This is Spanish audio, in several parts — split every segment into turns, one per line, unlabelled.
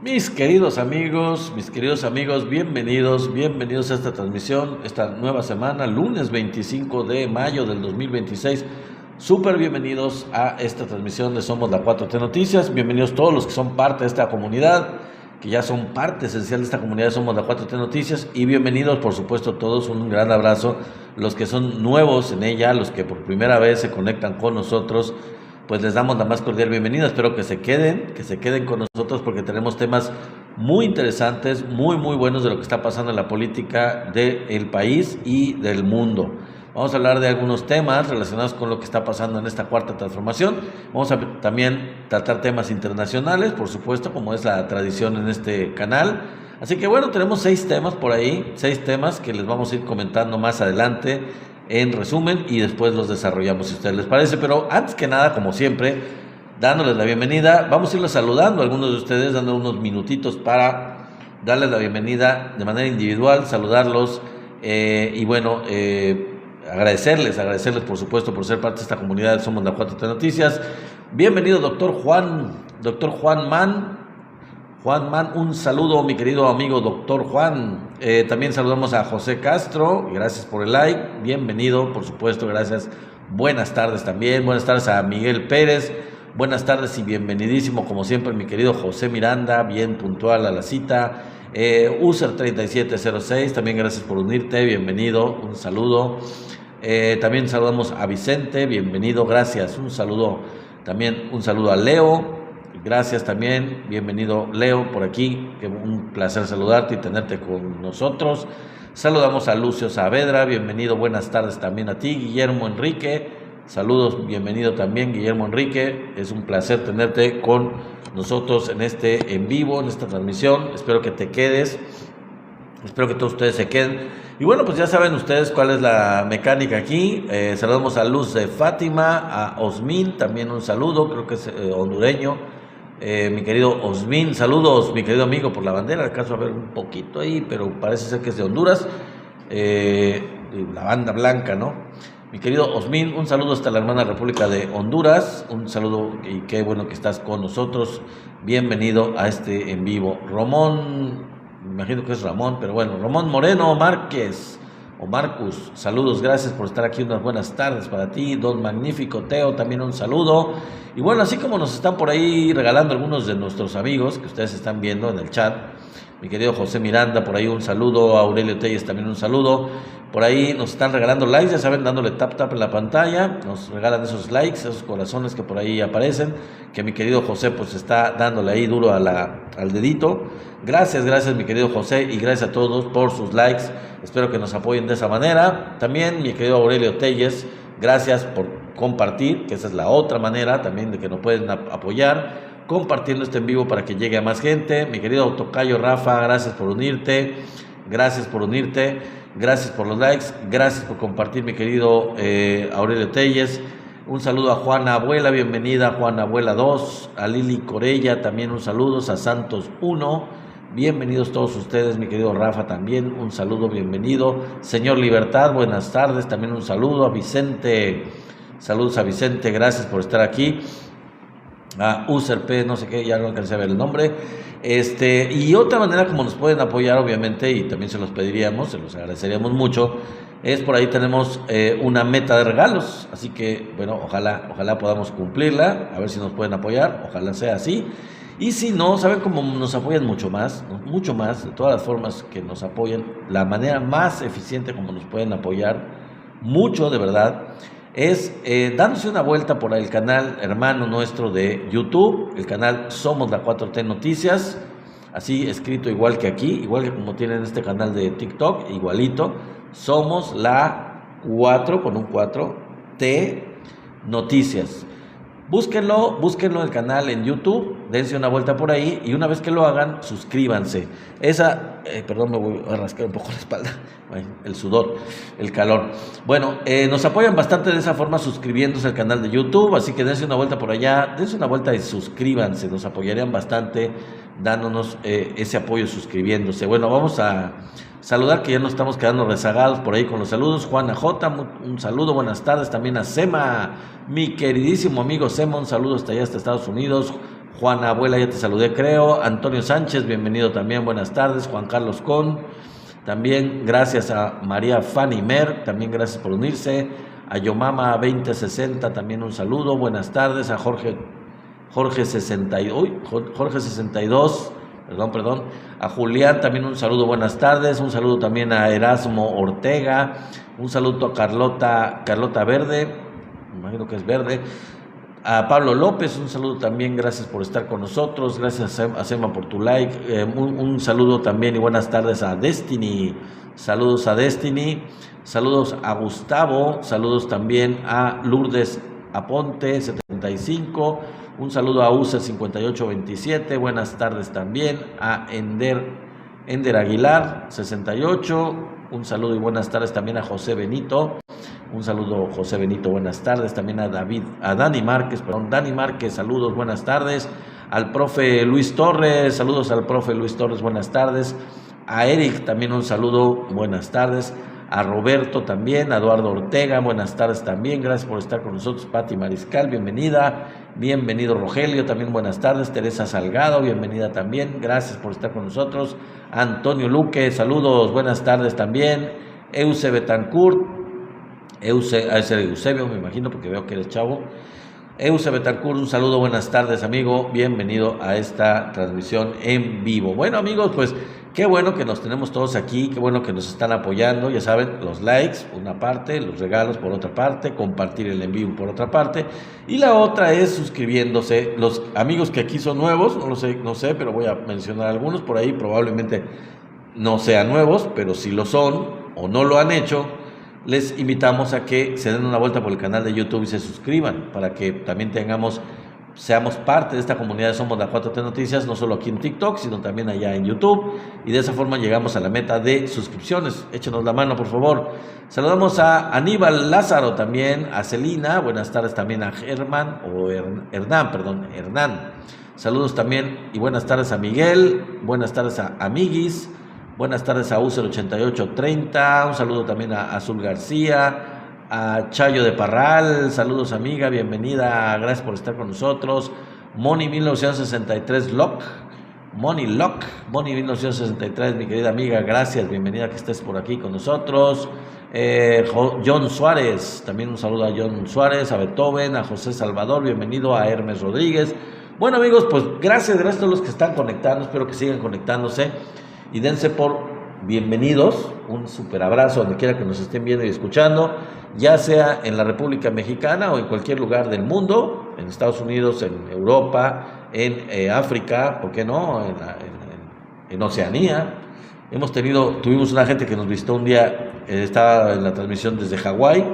Mis queridos amigos, bienvenidos a esta transmisión, esta nueva semana, lunes 25 de mayo del 2026. Súper bienvenidos a esta transmisión de Somos la 4T Noticias. Bienvenidos todos los que son parte de esta comunidad, que ya son parte esencial de esta comunidad de Somos la 4T Noticias. Y bienvenidos, por supuesto, todos, un gran abrazo. Los que son nuevos en ella, los que por primera vez se conectan con nosotros, pues les damos la más cordial bienvenida. Espero que se queden con nosotros porque tenemos temas muy interesantes, muy buenos de lo que está pasando en la política del país y del mundo. Vamos a hablar de algunos temas relacionados con lo que está pasando en esta cuarta transformación. Vamos a también tratar temas internacionales, por supuesto, como es la tradición en este canal. Así que bueno, tenemos 6 temas por ahí, 6 temas que les vamos a ir comentando más adelante en resumen y después los desarrollamos si a ustedes les parece. Pero antes que nada, como siempre, dándoles la bienvenida, vamos a irles saludando a algunos de ustedes, dando unos minutitos para darles la bienvenida de manera individual, saludarlos y bueno, agradecerles por supuesto por ser parte de esta comunidad de Somos la 4T Noticias. Bienvenido doctor Juan Man, un saludo mi querido amigo doctor Juan. También saludamos a José Castro, gracias por el like, bienvenido por supuesto, gracias. Buenas tardes también, buenas tardes a Miguel Pérez, buenas tardes y bienvenidísimo como siempre mi querido José Miranda, bien puntual a la cita. User 3706, también gracias por unirte, bienvenido, un saludo. También saludamos a Vicente, bienvenido, gracias, un saludo a Leo. Gracias también, bienvenido Leo por aquí, que un placer saludarte y tenerte con nosotros. Saludamos a Lucio Saavedra, bienvenido, buenas tardes también a ti. Guillermo Enrique, saludos, bienvenido también Guillermo Enrique, es un placer tenerte con nosotros en este en vivo, en esta transmisión. Espero que te quedes, espero que todos ustedes se queden. Y bueno, pues ya saben ustedes cuál es la mecánica aquí. Saludamos a Luz de Fátima, a Osmin, también un saludo, creo que es hondureño. Mi querido Osmin, saludos mi querido amigo por la bandera, alcanzo a ver un poquito ahí, pero parece ser que es de Honduras, la banda blanca, ¿no? Mi querido Osmin, un saludo hasta la hermana República de Honduras, un saludo y qué bueno que estás con nosotros, bienvenido a este en vivo. Ramón, me imagino que es Ramón, pero bueno, Ramón Moreno Márquez, o Marcus, saludos, gracias por estar aquí, unas buenas tardes para ti. Don Magnífico Teo, también un saludo. Y bueno, así como nos están por ahí regalando algunos de nuestros amigos que ustedes están viendo en el chat, mi querido José Miranda, por ahí un saludo, a Aurelio Telles también un saludo, por ahí nos están regalando likes, ya saben, dándole tap en la pantalla, nos regalan esos likes, esos corazones que por ahí aparecen, que mi querido José pues está dándole ahí duro al dedito. Gracias mi querido José y gracias a todos por sus likes, espero que nos apoyen de esa manera. También mi querido Aurelio Telles, gracias por compartir, que esa es la otra manera también de que nos pueden apoyar, compartiendo este en vivo para que llegue a más gente. Mi querido Tocayo Rafa, gracias por unirte, gracias por los likes, gracias por compartir mi querido Aurelio Telles. Un saludo a Juana Abuela, bienvenida Juana Abuela 2, a Lili Corella también un saludo, a Santos 1, bienvenidos todos ustedes, mi querido Rafa también, un saludo, bienvenido. Señor Libertad, buenas tardes, también un saludo a Vicente, saludos a Vicente, gracias por estar aquí. A User P, no sé qué, ya no alcancé a ver el nombre. Y otra manera como nos pueden apoyar, obviamente, y también se los pediríamos, se los agradeceríamos mucho, es por ahí tenemos una meta de regalos, así que, bueno, ojalá podamos cumplirla, a ver si nos pueden apoyar, ojalá sea así. Y si no, ¿saben cómo nos apoyan mucho más? Mucho más, de todas las formas que nos apoyan, la manera más eficiente como nos pueden apoyar, mucho de verdad, es dándose una vuelta por el canal hermano nuestro de YouTube, el canal Somos la 4T Noticias, así escrito igual que aquí, igual que como tienen este canal de TikTok, igualito, Somos la 4 con un 4T Noticias. Búsquenlo el canal en YouTube, dense una vuelta por ahí y una vez que lo hagan, suscríbanse. Perdón, me voy a rascar un poco la espalda, el sudor, el calor. Bueno, nos apoyan bastante de esa forma suscribiéndose al canal de YouTube, así que dense una vuelta por allá, dense una vuelta y suscríbanse, nos apoyarían bastante dándonos ese apoyo suscribiéndose. Bueno, vamos a saludar que ya nos estamos quedando rezagados por ahí con los saludos. Juana J, un saludo, buenas tardes. También a Sema, mi queridísimo amigo Sema, un saludo hasta allá, hasta Estados Unidos. Juana Abuela, ya te saludé creo. Antonio Sánchez, bienvenido también, buenas tardes. Juan Carlos Con, también gracias a María Fanny Mer, también gracias por unirse. A Yomama 2060, también un saludo, buenas tardes. A Jorge 62, perdón. A Julián también un saludo, buenas tardes. Un saludo también a Erasmo Ortega. Un saludo a Carlota Verde, me imagino que es Verde. A Pablo López, un saludo también, gracias por estar con nosotros. Gracias a Sema por tu like. Un saludo también y buenas tardes a Destiny. Saludos a Destiny. Saludos a Gustavo. Saludos también a Lourdes Aponte 75. Un saludo a UCE 5827. Buenas tardes también a Ender Aguilar 68. Un saludo y buenas tardes también a José Benito. Un saludo, José Benito, buenas tardes. También a Dani Márquez, saludos, buenas tardes. Al profe Luis Torres, saludos al profe Luis Torres, buenas tardes. A Eric también un saludo, buenas tardes. A Roberto también, a Eduardo Ortega, buenas tardes también. Gracias por estar con nosotros. Pati Mariscal, bienvenida. Bienvenido Rogelio, también buenas tardes. Teresa Salgado, bienvenida también. Gracias por estar con nosotros. Antonio Luque, saludos, buenas tardes también. Euse Betancourt. Eusebio, me imagino, porque veo que eres chavo. Euse Betancourt, un saludo, buenas tardes, amigo. Bienvenido a esta transmisión en vivo. Bueno, amigos, pues qué bueno que nos tenemos todos aquí, qué bueno que nos están apoyando. Ya saben, los likes, por una parte, los regalos, por otra parte, compartir el en vivo, por otra parte. Y la otra es suscribiéndose. Los amigos que aquí son nuevos, no sé, pero voy a mencionar algunos. Por ahí probablemente no sean nuevos, pero si lo son o no lo han hecho, les invitamos a que se den una vuelta por el canal de YouTube y se suscriban para que también seamos parte de esta comunidad de Somos la 4T Noticias, no solo aquí en TikTok, sino también allá en YouTube, y de esa forma llegamos a la meta de suscripciones. Échenos la mano, por favor. Saludamos a Aníbal Lázaro también, a Celina, buenas tardes también a Hernán. Saludos también y buenas tardes a Miguel, buenas tardes a Amiguis. Buenas tardes a U08830, un saludo también a Azul García, a Chayo de Parral, saludos amiga, bienvenida, gracias por estar con nosotros. Moni 1963 Moni 1963, mi querida amiga, gracias, bienvenida que estés por aquí con nosotros. John Suárez, también un saludo a John Suárez, a Beethoven, a José Salvador, bienvenido a Hermes Rodríguez. Bueno amigos, pues gracias a todos los que están conectando, espero que sigan conectándose. Y dense por bienvenidos, un super abrazo donde quiera que nos estén viendo y escuchando, ya sea en la República Mexicana o en cualquier lugar del mundo, en Estados Unidos, en Europa, en África, ¿por qué no? En Oceanía. Tuvimos una gente que nos visitó un día, estaba en la transmisión desde Hawái.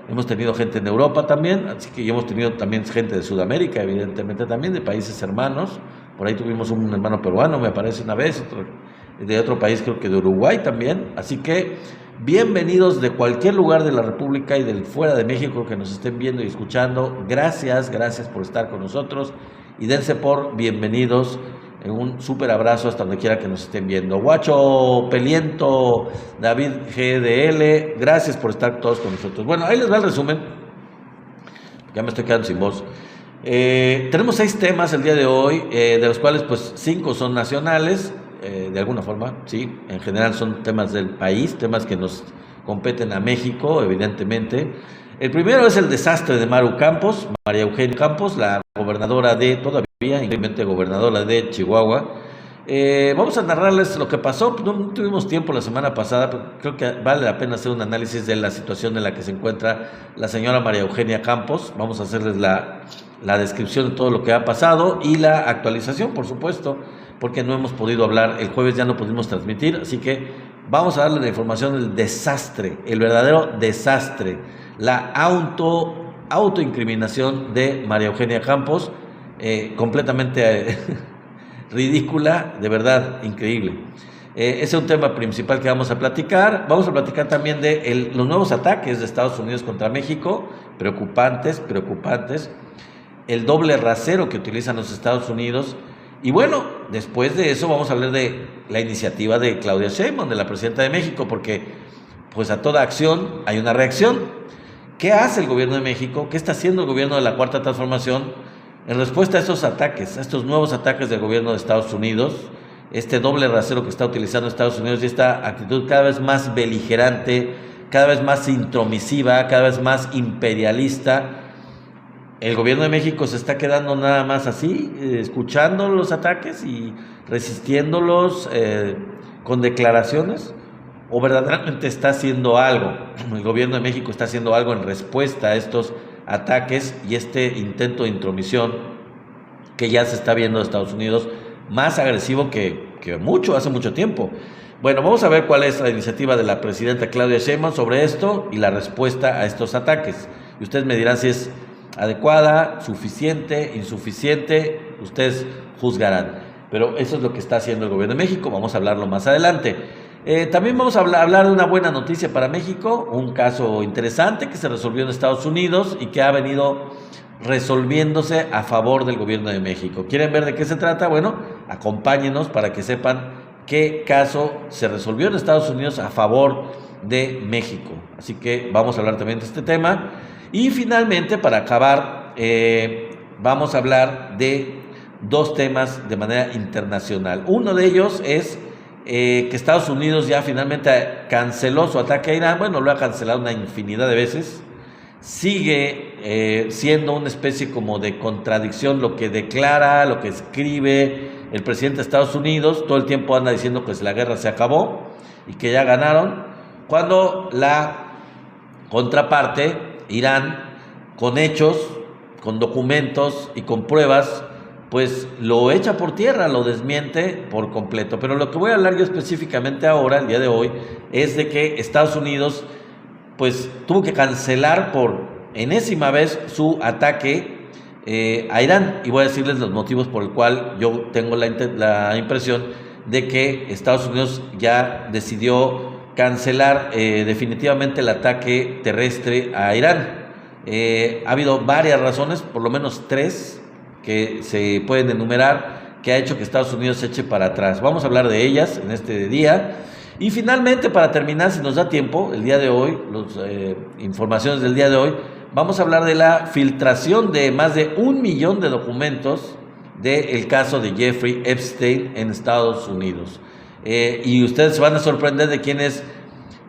Hemos tenido gente en Europa también, así que hemos tenido también gente de Sudamérica, evidentemente también, de países hermanos. Por ahí tuvimos un hermano peruano, me parece una vez, de otro país, creo que de Uruguay también. Así que bienvenidos de cualquier lugar de la República y del fuera de México que nos estén viendo y escuchando. Gracias por estar con nosotros y dense por bienvenidos. Un súper abrazo hasta donde quiera que nos estén viendo. Guacho Peliento, David GDL, gracias por estar todos con nosotros. Bueno, ahí les va el resumen. Ya me estoy quedando sin voz. Tenemos 6 temas el día de hoy, de los cuales pues 5 son nacionales. De alguna forma, sí, en general son temas del país, temas que nos competen a México, evidentemente. El primero es el desastre de María Eugenia Campos, la gobernadora increíblemente gobernadora de Chihuahua. Vamos a narrarles lo que pasó. No tuvimos tiempo la semana pasada, pero creo que vale la pena hacer un análisis de la situación en la que se encuentra la señora María Eugenia Campos. Vamos a hacerles la descripción de todo lo que ha pasado y la actualización, por supuesto, porque no hemos podido hablar, el jueves ya no pudimos transmitir, así que vamos a darle la información del desastre, el verdadero desastre, la autoincriminación de María Eugenia Campos, completamente ridícula, de verdad, increíble. Ese es un tema principal que vamos a platicar. Vamos a platicar también de los nuevos ataques de Estados Unidos contra México, preocupantes, el doble rasero que utilizan los Estados Unidos. Y bueno, después de eso vamos a hablar de la iniciativa de Claudia Sheinbaum, de la presidenta de México, porque pues a toda acción hay una reacción. ¿Qué hace el gobierno de México? ¿Qué está haciendo el gobierno de la Cuarta Transformación En respuesta a estos ataques, a estos nuevos ataques del gobierno de Estados Unidos, este doble rasero que está utilizando Estados Unidos y esta actitud cada vez más beligerante, cada vez más intromisiva, cada vez más imperialista, el gobierno de México se está quedando nada más así, escuchando los ataques y resistiéndolos con declaraciones, o verdaderamente está haciendo algo. El gobierno de México está haciendo algo en respuesta a estos ataques y este intento de intromisión que ya se está viendo en Estados Unidos más agresivo que hace mucho tiempo. Bueno, vamos a ver cuál es la iniciativa de la presidenta Claudia Sheinbaum sobre esto y la respuesta a estos ataques. Y ustedes me dirán si es adecuada, suficiente, insuficiente, ustedes juzgarán. Pero eso es lo que está haciendo el gobierno de México, vamos a hablarlo más adelante. También vamos a hablar de una buena noticia para México, un caso interesante que se resolvió en Estados Unidos y que ha venido resolviéndose a favor del gobierno de México. ¿Quieren ver de qué se trata? Bueno, acompáñenos para que sepan qué caso se resolvió en Estados Unidos a favor de México. Así que vamos a hablar también de este tema. Y finalmente, para acabar, vamos a hablar de dos temas de manera internacional. Uno de ellos es que Estados Unidos ya finalmente canceló su ataque a Irán. Bueno, lo ha cancelado una infinidad de veces. Sigue siendo una especie como de contradicción lo que declara, lo que escribe el presidente de Estados Unidos. Todo el tiempo anda diciendo que la guerra se acabó y que ya ganaron, cuando la contraparte, Irán, con hechos, con documentos y con pruebas, pues lo echa por tierra, lo desmiente por completo. Pero lo que voy a hablar yo específicamente ahora, el día de hoy, es de que Estados Unidos pues tuvo que cancelar por enésima vez su ataque a Irán, y voy a decirles los motivos por el cual yo tengo la impresión de que Estados Unidos ya decidió cancelar definitivamente el ataque terrestre a Irán. Ha habido varias razones, por lo menos tres que se pueden enumerar, que ha hecho que Estados Unidos se eche para atrás. Vamos a hablar de ellas en este día. Y finalmente, para terminar, si nos da tiempo, el día de hoy, las informaciones del día de hoy, vamos a hablar de la filtración de más de 1 millón de documentos del caso de Jeffrey Epstein en Estados Unidos. Y ustedes se van a sorprender de quiénes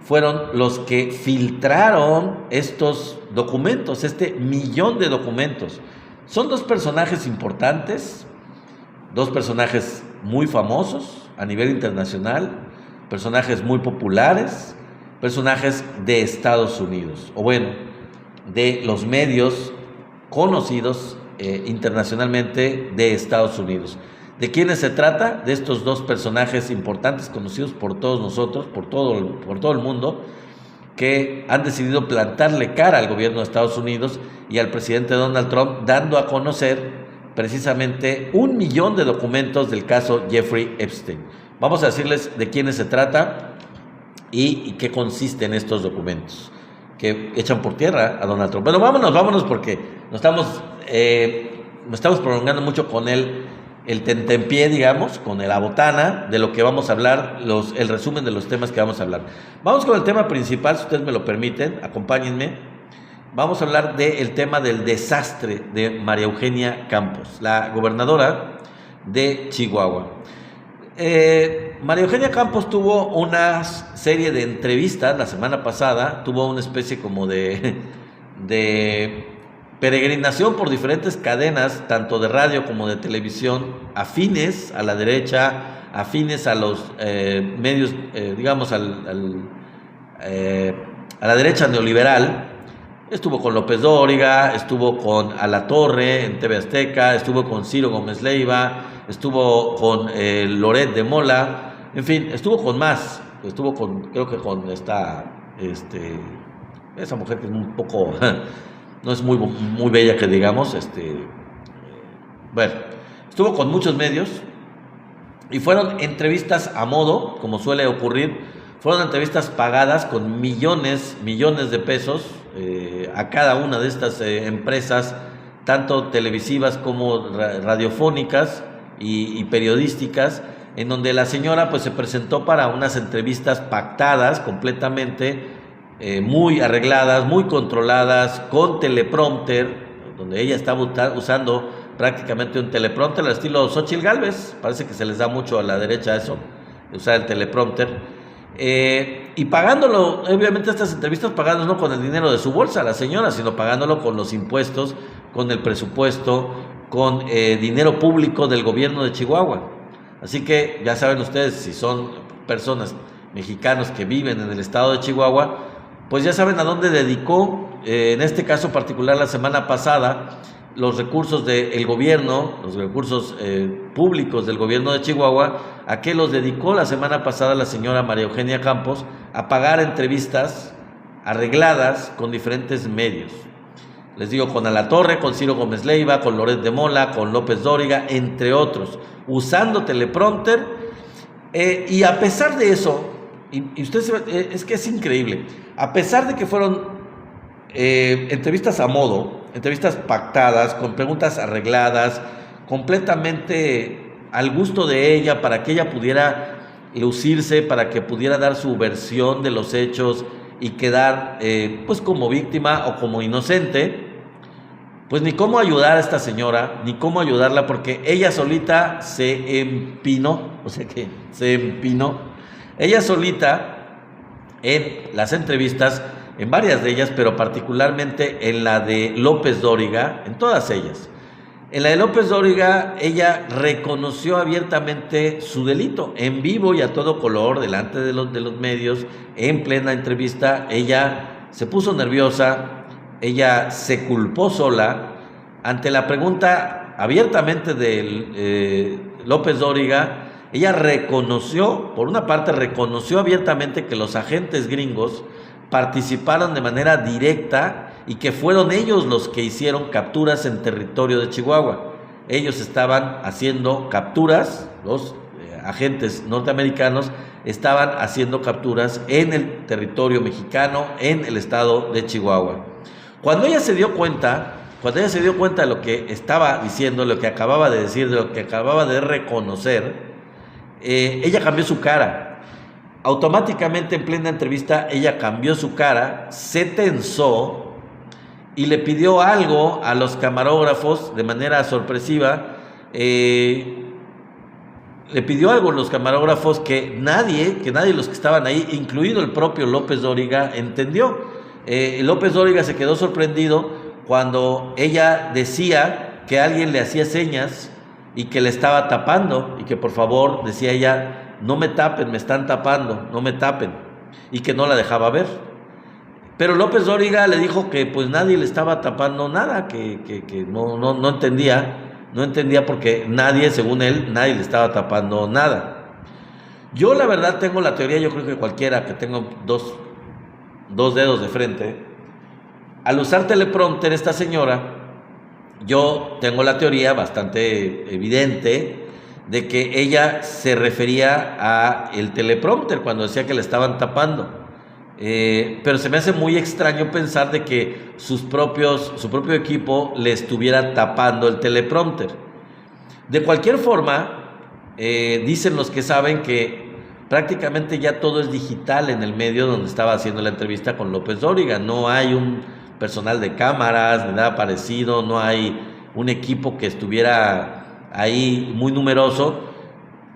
fueron los que filtraron estos documentos, este 1 millón de documentos. Son dos personajes importantes, dos personajes muy famosos a nivel internacional, personajes muy populares, personajes de Estados Unidos, o bueno, de los medios conocidos internacionalmente de Estados Unidos. ¿De quiénes se trata? De estos dos personajes importantes, conocidos por todos nosotros, por todo el mundo, que han decidido plantarle cara al gobierno de Estados Unidos y al presidente Donald Trump, dando a conocer precisamente 1 millón de documentos del caso Jeffrey Epstein. Vamos a decirles de quiénes se trata y qué consisten estos documentos que echan por tierra a Donald Trump. Bueno, vámonos porque nos estamos prolongando mucho con el tentempié, digamos, con la botana de lo que vamos a hablar, el resumen de los temas que vamos a hablar. Vamos con el tema principal, si ustedes me lo permiten, acompáñenme. Vamos a hablar del tema del desastre de María Eugenia Campos, la gobernadora de Chihuahua. María Eugenia Campos tuvo una serie de entrevistas la semana pasada, tuvo una especie como de peregrinación por diferentes cadenas, tanto de radio como de televisión, afines a la derecha, afines a los medios, digamos, a la derecha neoliberal. Estuvo con López Dóriga, estuvo con Alatorre en TV Azteca, estuvo con Ciro Gómez Leiva, estuvo con Loret de Mola, en fin, estuvo con más, creo que con esa mujer que es un poco, no es muy bella que digamos, bueno, estuvo con muchos medios y fueron entrevistas a modo, como suele ocurrir. Fueron entrevistas pagadas con millones de pesos a cada una de estas empresas, tanto televisivas como radiofónicas y periodísticas, en donde la señora pues se presentó para unas entrevistas pactadas completamente, muy arregladas, muy controladas, con teleprompter, donde ella estaba usando prácticamente un teleprompter al estilo Xóchitl Gálvez. Parece que se les da mucho a la derecha eso, de usar el teleprompter. Y pagándolo, obviamente estas entrevistas pagadas no con el dinero de su bolsa la señora, sino pagándolo con los impuestos, con el presupuesto, con dinero público del gobierno de Chihuahua. Así que ya saben ustedes, si son personas mexicanos que viven en el estado de Chihuahua, pues ya saben a dónde dedicó, en este caso particular la semana pasada, los recursos del gobierno, los recursos públicos del gobierno de Chihuahua, a qué los dedicó la semana pasada la señora María Eugenia Campos, a pagar entrevistas arregladas con diferentes medios. Les digo, con Alatorre, con Ciro Gómez Leiva, con Loret de Mola, con López Dóriga, entre otros, usando teleprompter, y a pesar de eso, y ustedes, es que es increíble, a pesar de que fueron entrevistas a modo, entrevistas pactadas, con preguntas arregladas, completamente al gusto de ella, para que ella pudiera lucirse, para que pudiera dar su versión de los hechos y quedar pues como víctima o como inocente, pues ni cómo ayudar a esta señora, ni cómo ayudarla, porque ella solita se empinó, ella solita en las entrevistas, en varias de ellas, pero particularmente en la de López Dóriga, en todas ellas. En la de López Dóriga, ella reconoció abiertamente su delito, en vivo y a todo color, delante de los medios, en plena entrevista. Ella se puso nerviosa, ella se culpó sola ante la pregunta abiertamente de López Dóriga. Ella reconoció, por una parte, reconoció abiertamente que los agentes gringos participaron de manera directa y que fueron ellos los que hicieron capturas en territorio de Chihuahua. Ellos estaban haciendo capturas, los agentes norteamericanos estaban haciendo capturas en el territorio mexicano, en el estado de Chihuahua. Cuando ella se dio cuenta de lo que estaba diciendo, lo que acababa de decir, de lo que acababa de reconocer, ella cambió su cara. Automáticamente, en plena entrevista, ella cambió su cara, se tensó y le pidió algo a los camarógrafos de manera sorpresiva. Le pidió algo a los camarógrafos que nadie de los que estaban ahí, incluido el propio López Dóriga, entendió. López Dóriga se quedó sorprendido cuando ella decía que alguien le hacía señas y que le estaba tapando, y que por favor, decía ella, no me tapen, me están tapando, no me tapen, y que no la dejaba ver. Pero López Dóriga le dijo que pues nadie le estaba tapando nada, que no entendía porque nadie, según él, nadie le estaba tapando nada. Yo la verdad tengo la teoría, yo creo que cualquiera que tenga dos dedos de frente, al usar teleprompter esta señora, yo tengo la teoría bastante evidente de que ella se refería a el teleprompter cuando decía que le estaban tapando. Pero se me hace muy extraño pensar de que su propio equipo le estuviera tapando el teleprompter. De cualquier forma, dicen los que saben que prácticamente ya todo es digital en el medio donde estaba haciendo la entrevista con López Dóriga. No hay un personal de cámaras ni nada parecido, no hay un equipo que estuviera ahí muy numeroso,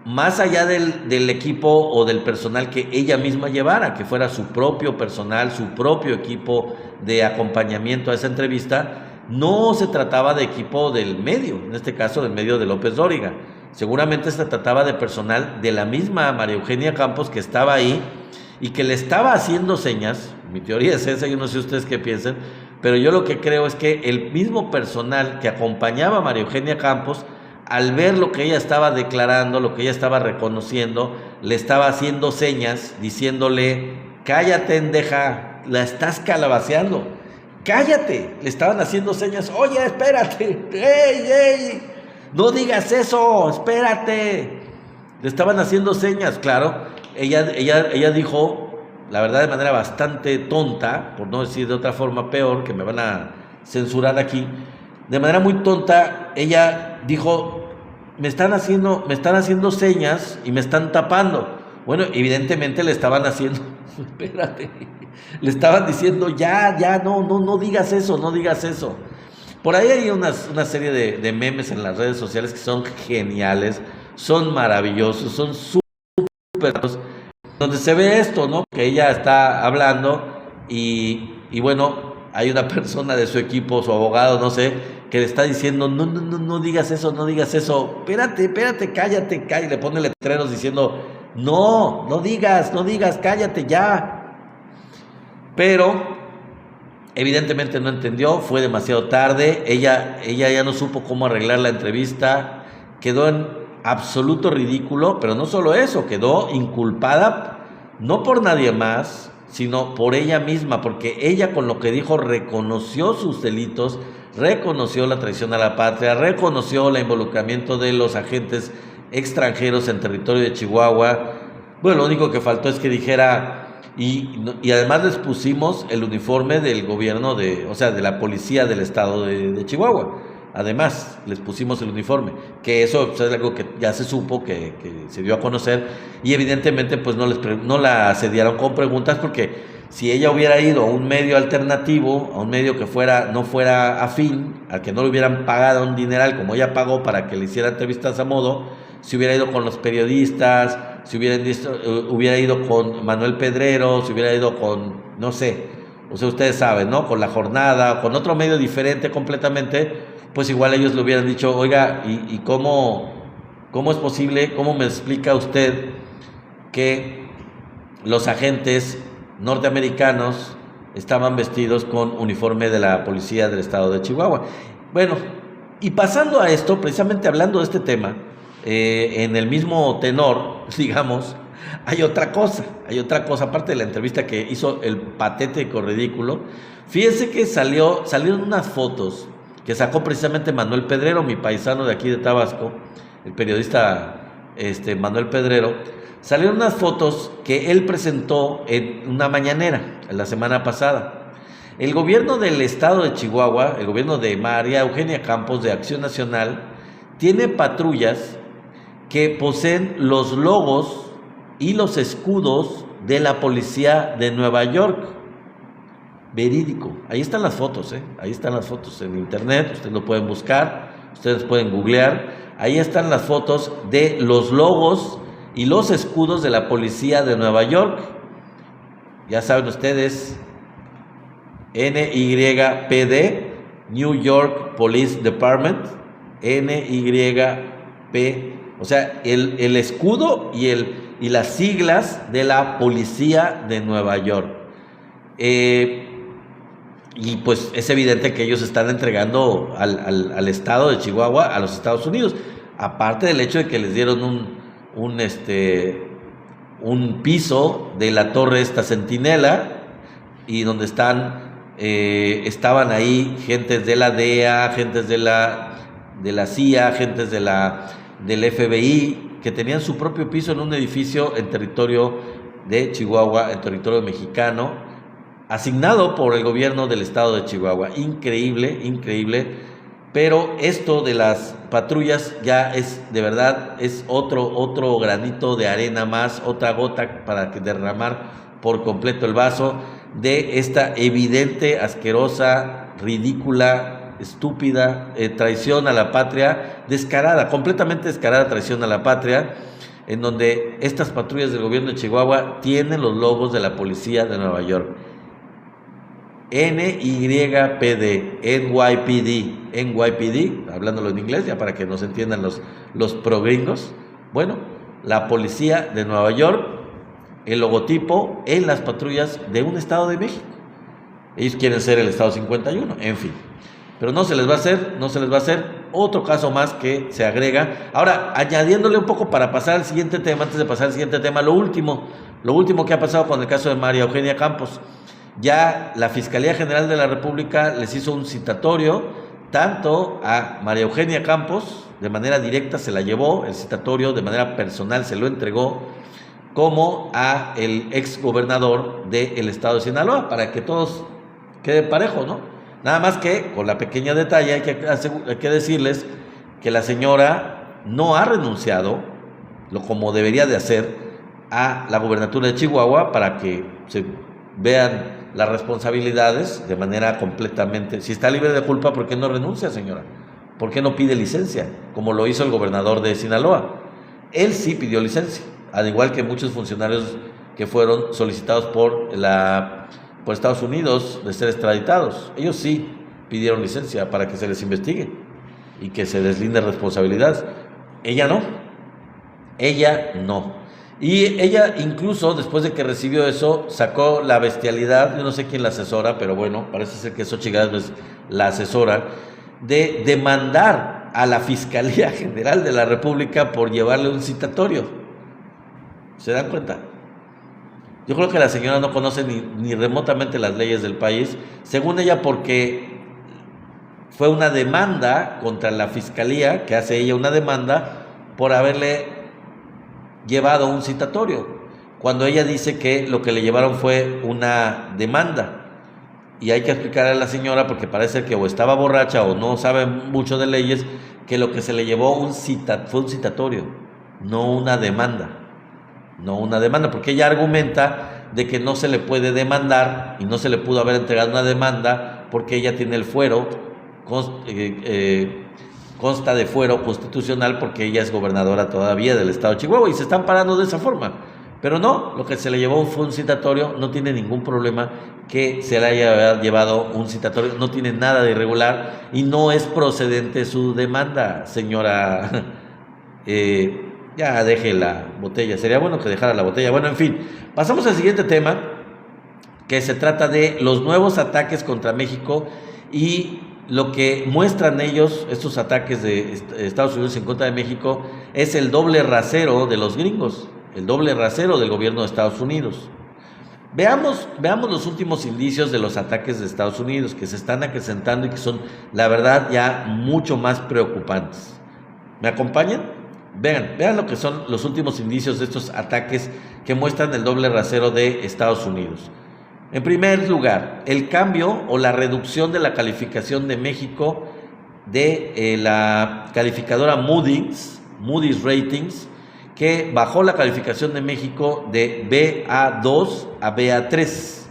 más allá del equipo o del personal que ella misma llevara, que fuera su propio personal, su propio equipo de acompañamiento a esa entrevista. No se trataba de equipo del medio, en este caso del medio de López Dóriga. Seguramente se trataba de personal de la misma María Eugenia Campos, que estaba ahí y que le estaba haciendo señas. Mi teoría es esa, yo no sé ustedes qué piensan, pero yo lo que creo es que el mismo personal que acompañaba a María Eugenia Campos, al ver lo que ella estaba declarando, lo que ella estaba reconociendo, le estaba haciendo señas, diciéndole, cállate, endeja, la estás calabaceando, cállate, le estaban haciendo señas, oye, espérate, ey, no digas eso, espérate, le estaban haciendo señas. Claro, ella dijo, la verdad, de manera bastante tonta, por no decir de otra forma peor, que me van a censurar aquí, de manera muy tonta, ella dijo, me están haciendo señas y me están tapando. Bueno, evidentemente le estaban haciendo, espérate, le estaban diciendo, ya, no digas eso, no digas eso. Por ahí hay una serie de memes en las redes sociales que son geniales, son maravillosos, son súper, donde se ve esto, ¿no? Que ella está hablando y bueno, hay una persona de su equipo, su abogado, no sé, que le está diciendo, no digas eso, no digas eso, espérate, cállate, le pone letreros diciendo, no digas, cállate ya. Pero evidentemente no entendió, fue demasiado tarde, ella ya no supo cómo arreglar la entrevista, quedó en absoluto ridículo, pero no solo eso, quedó inculpada no por nadie más, sino por ella misma, porque ella con lo que dijo reconoció sus delitos, reconoció la traición a la patria, reconoció el involucramiento de los agentes extranjeros en territorio de Chihuahua. Bueno, lo único que faltó es que dijera, y además les pusimos el uniforme del gobierno, de la policía del estado de Chihuahua. Además, les pusimos el uniforme, que eso pues, es algo que ya se supo, que se dio a conocer, y evidentemente pues no la asediaron con preguntas, porque si ella hubiera ido a un medio alternativo, a un medio que no fuera afín, al que no le hubieran pagado un dineral como ella pagó para que le hiciera entrevistas a modo, si hubiera ido con los periodistas, si hubiera ido con Manuel Pedrero, si hubiera ido con, no sé, o sea, ustedes saben, ¿no? Con La Jornada, con otro medio diferente completamente, pues igual ellos le hubieran dicho, oiga, ¿y cómo es posible, cómo me explica usted que los agentes norteamericanos estaban vestidos con uniforme de la policía del estado de Chihuahua? Bueno, y pasando a esto, precisamente hablando de este tema, en el mismo tenor, digamos, hay otra cosa, aparte de la entrevista que hizo el patético ridículo. Fíjense que salieron unas fotos que sacó precisamente Manuel Pedrero, mi paisano de aquí de Tabasco, el periodista Manuel Pedrero. Salieron unas fotos que él presentó en una mañanera la semana pasada. El gobierno del estado de Chihuahua, el gobierno de María Eugenia Campos de Acción Nacional, tiene patrullas que poseen los logos y los escudos de la policía de Nueva York. Verídico. Ahí están las fotos, ahí están las fotos en internet, ustedes lo pueden buscar, ustedes pueden googlear. Ahí están las fotos de los logos y los escudos de la policía de Nueva York. Ya saben ustedes, NYPD, New York Police Department, NYP, o sea, el escudo y las siglas de la policía de Nueva York. Y pues es evidente que ellos están entregando al estado de Chihuahua a los Estados Unidos, aparte del hecho de que les dieron un piso de la torre esta Centinela, y donde estaban ahí gentes de la DEA, gentes de la CIA, gentes del FBI, que tenían su propio piso en un edificio en territorio de Chihuahua, en territorio mexicano, asignado por el gobierno del estado de Chihuahua. Increíble, pero esto de las patrullas ya es, de verdad, es otro granito de arena más, otra gota para derramar por completo el vaso de esta evidente, asquerosa, ridícula, estúpida traición a la patria, completamente descarada traición a la patria, en donde estas patrullas del gobierno de Chihuahua tienen los logos de la policía de Nueva York. NYPD, NYPD, hablándolo en inglés, ya para que nos entiendan los progringos. Bueno, la policía de Nueva York, el logotipo en las patrullas de un estado de México. Ellos quieren ser el estado 51, en fin. Pero no se les va a hacer. Otro caso más que se agrega. Ahora, añadiéndole un poco para pasar al siguiente tema, antes de pasar al siguiente tema, lo último que ha pasado con el caso de María Eugenia Campos. Ya la Fiscalía General de la República les hizo un citatorio, tanto a María Eugenia Campos, de manera directa se la llevó, el citatorio de manera personal se lo entregó, como a el exgobernador del estado de Sinaloa, para que todos queden parejos, ¿no? Nada más que, con la pequeña detalle, hay que decirles que la señora no ha renunciado, como debería de hacer, a la gobernatura de Chihuahua, para que se vean las responsabilidades de manera completamente... Si está libre de culpa, ¿por qué no renuncia, señora? ¿Por qué no pide licencia? Como lo hizo el gobernador de Sinaloa. Él sí pidió licencia, al igual que muchos funcionarios que fueron solicitados por Estados Unidos de ser extraditados. Ellos sí pidieron licencia para que se les investigue y que se deslinde responsabilidades. Ella no. Y ella incluso, después de que recibió eso, sacó la bestialidad, yo no sé quién la asesora, pero bueno, parece ser que Xochitl Gálvez la asesora, de demandar a la Fiscalía General de la República por llevarle un citatorio. ¿Se dan cuenta? Yo creo que la señora no conoce ni remotamente las leyes del país, según ella, porque fue una demanda contra la Fiscalía, que hace ella una demanda por haberle llevado un citatorio, cuando ella dice que lo que le llevaron fue una demanda. Y hay que explicarle a la señora, porque parece que o estaba borracha o no sabe mucho de leyes, que lo que se le llevó fue un citatorio, no una demanda. Porque ella argumenta de que no se le puede demandar y no se le pudo haber entregado una demanda porque ella tiene el fuero, consta de fuero constitucional, porque ella es gobernadora todavía del estado de Chihuahua, y se están parando de esa forma. Pero no, lo que se le llevó fue un citatorio. No tiene ningún problema que se le haya llevado un citatorio, no tiene nada de irregular y no es procedente su demanda, señora. Ya deje la botella, sería bueno que dejara la botella. Bueno, en fin, pasamos al siguiente tema, que se trata de los nuevos ataques contra México y lo que muestran ellos, estos ataques de Estados Unidos en contra de México, es el doble rasero de los gringos, el doble rasero del gobierno de Estados Unidos. Veamos los últimos indicios de los ataques de Estados Unidos, que se están acrecentando y que son, la verdad, ya mucho más preocupantes. ¿Me acompañan? Vean lo que son los últimos indicios de estos ataques que muestran el doble rasero de Estados Unidos. En primer lugar, el cambio o la reducción de la calificación de México de la calificadora Moody's Ratings, que bajó la calificación de México de BA2 a BA3.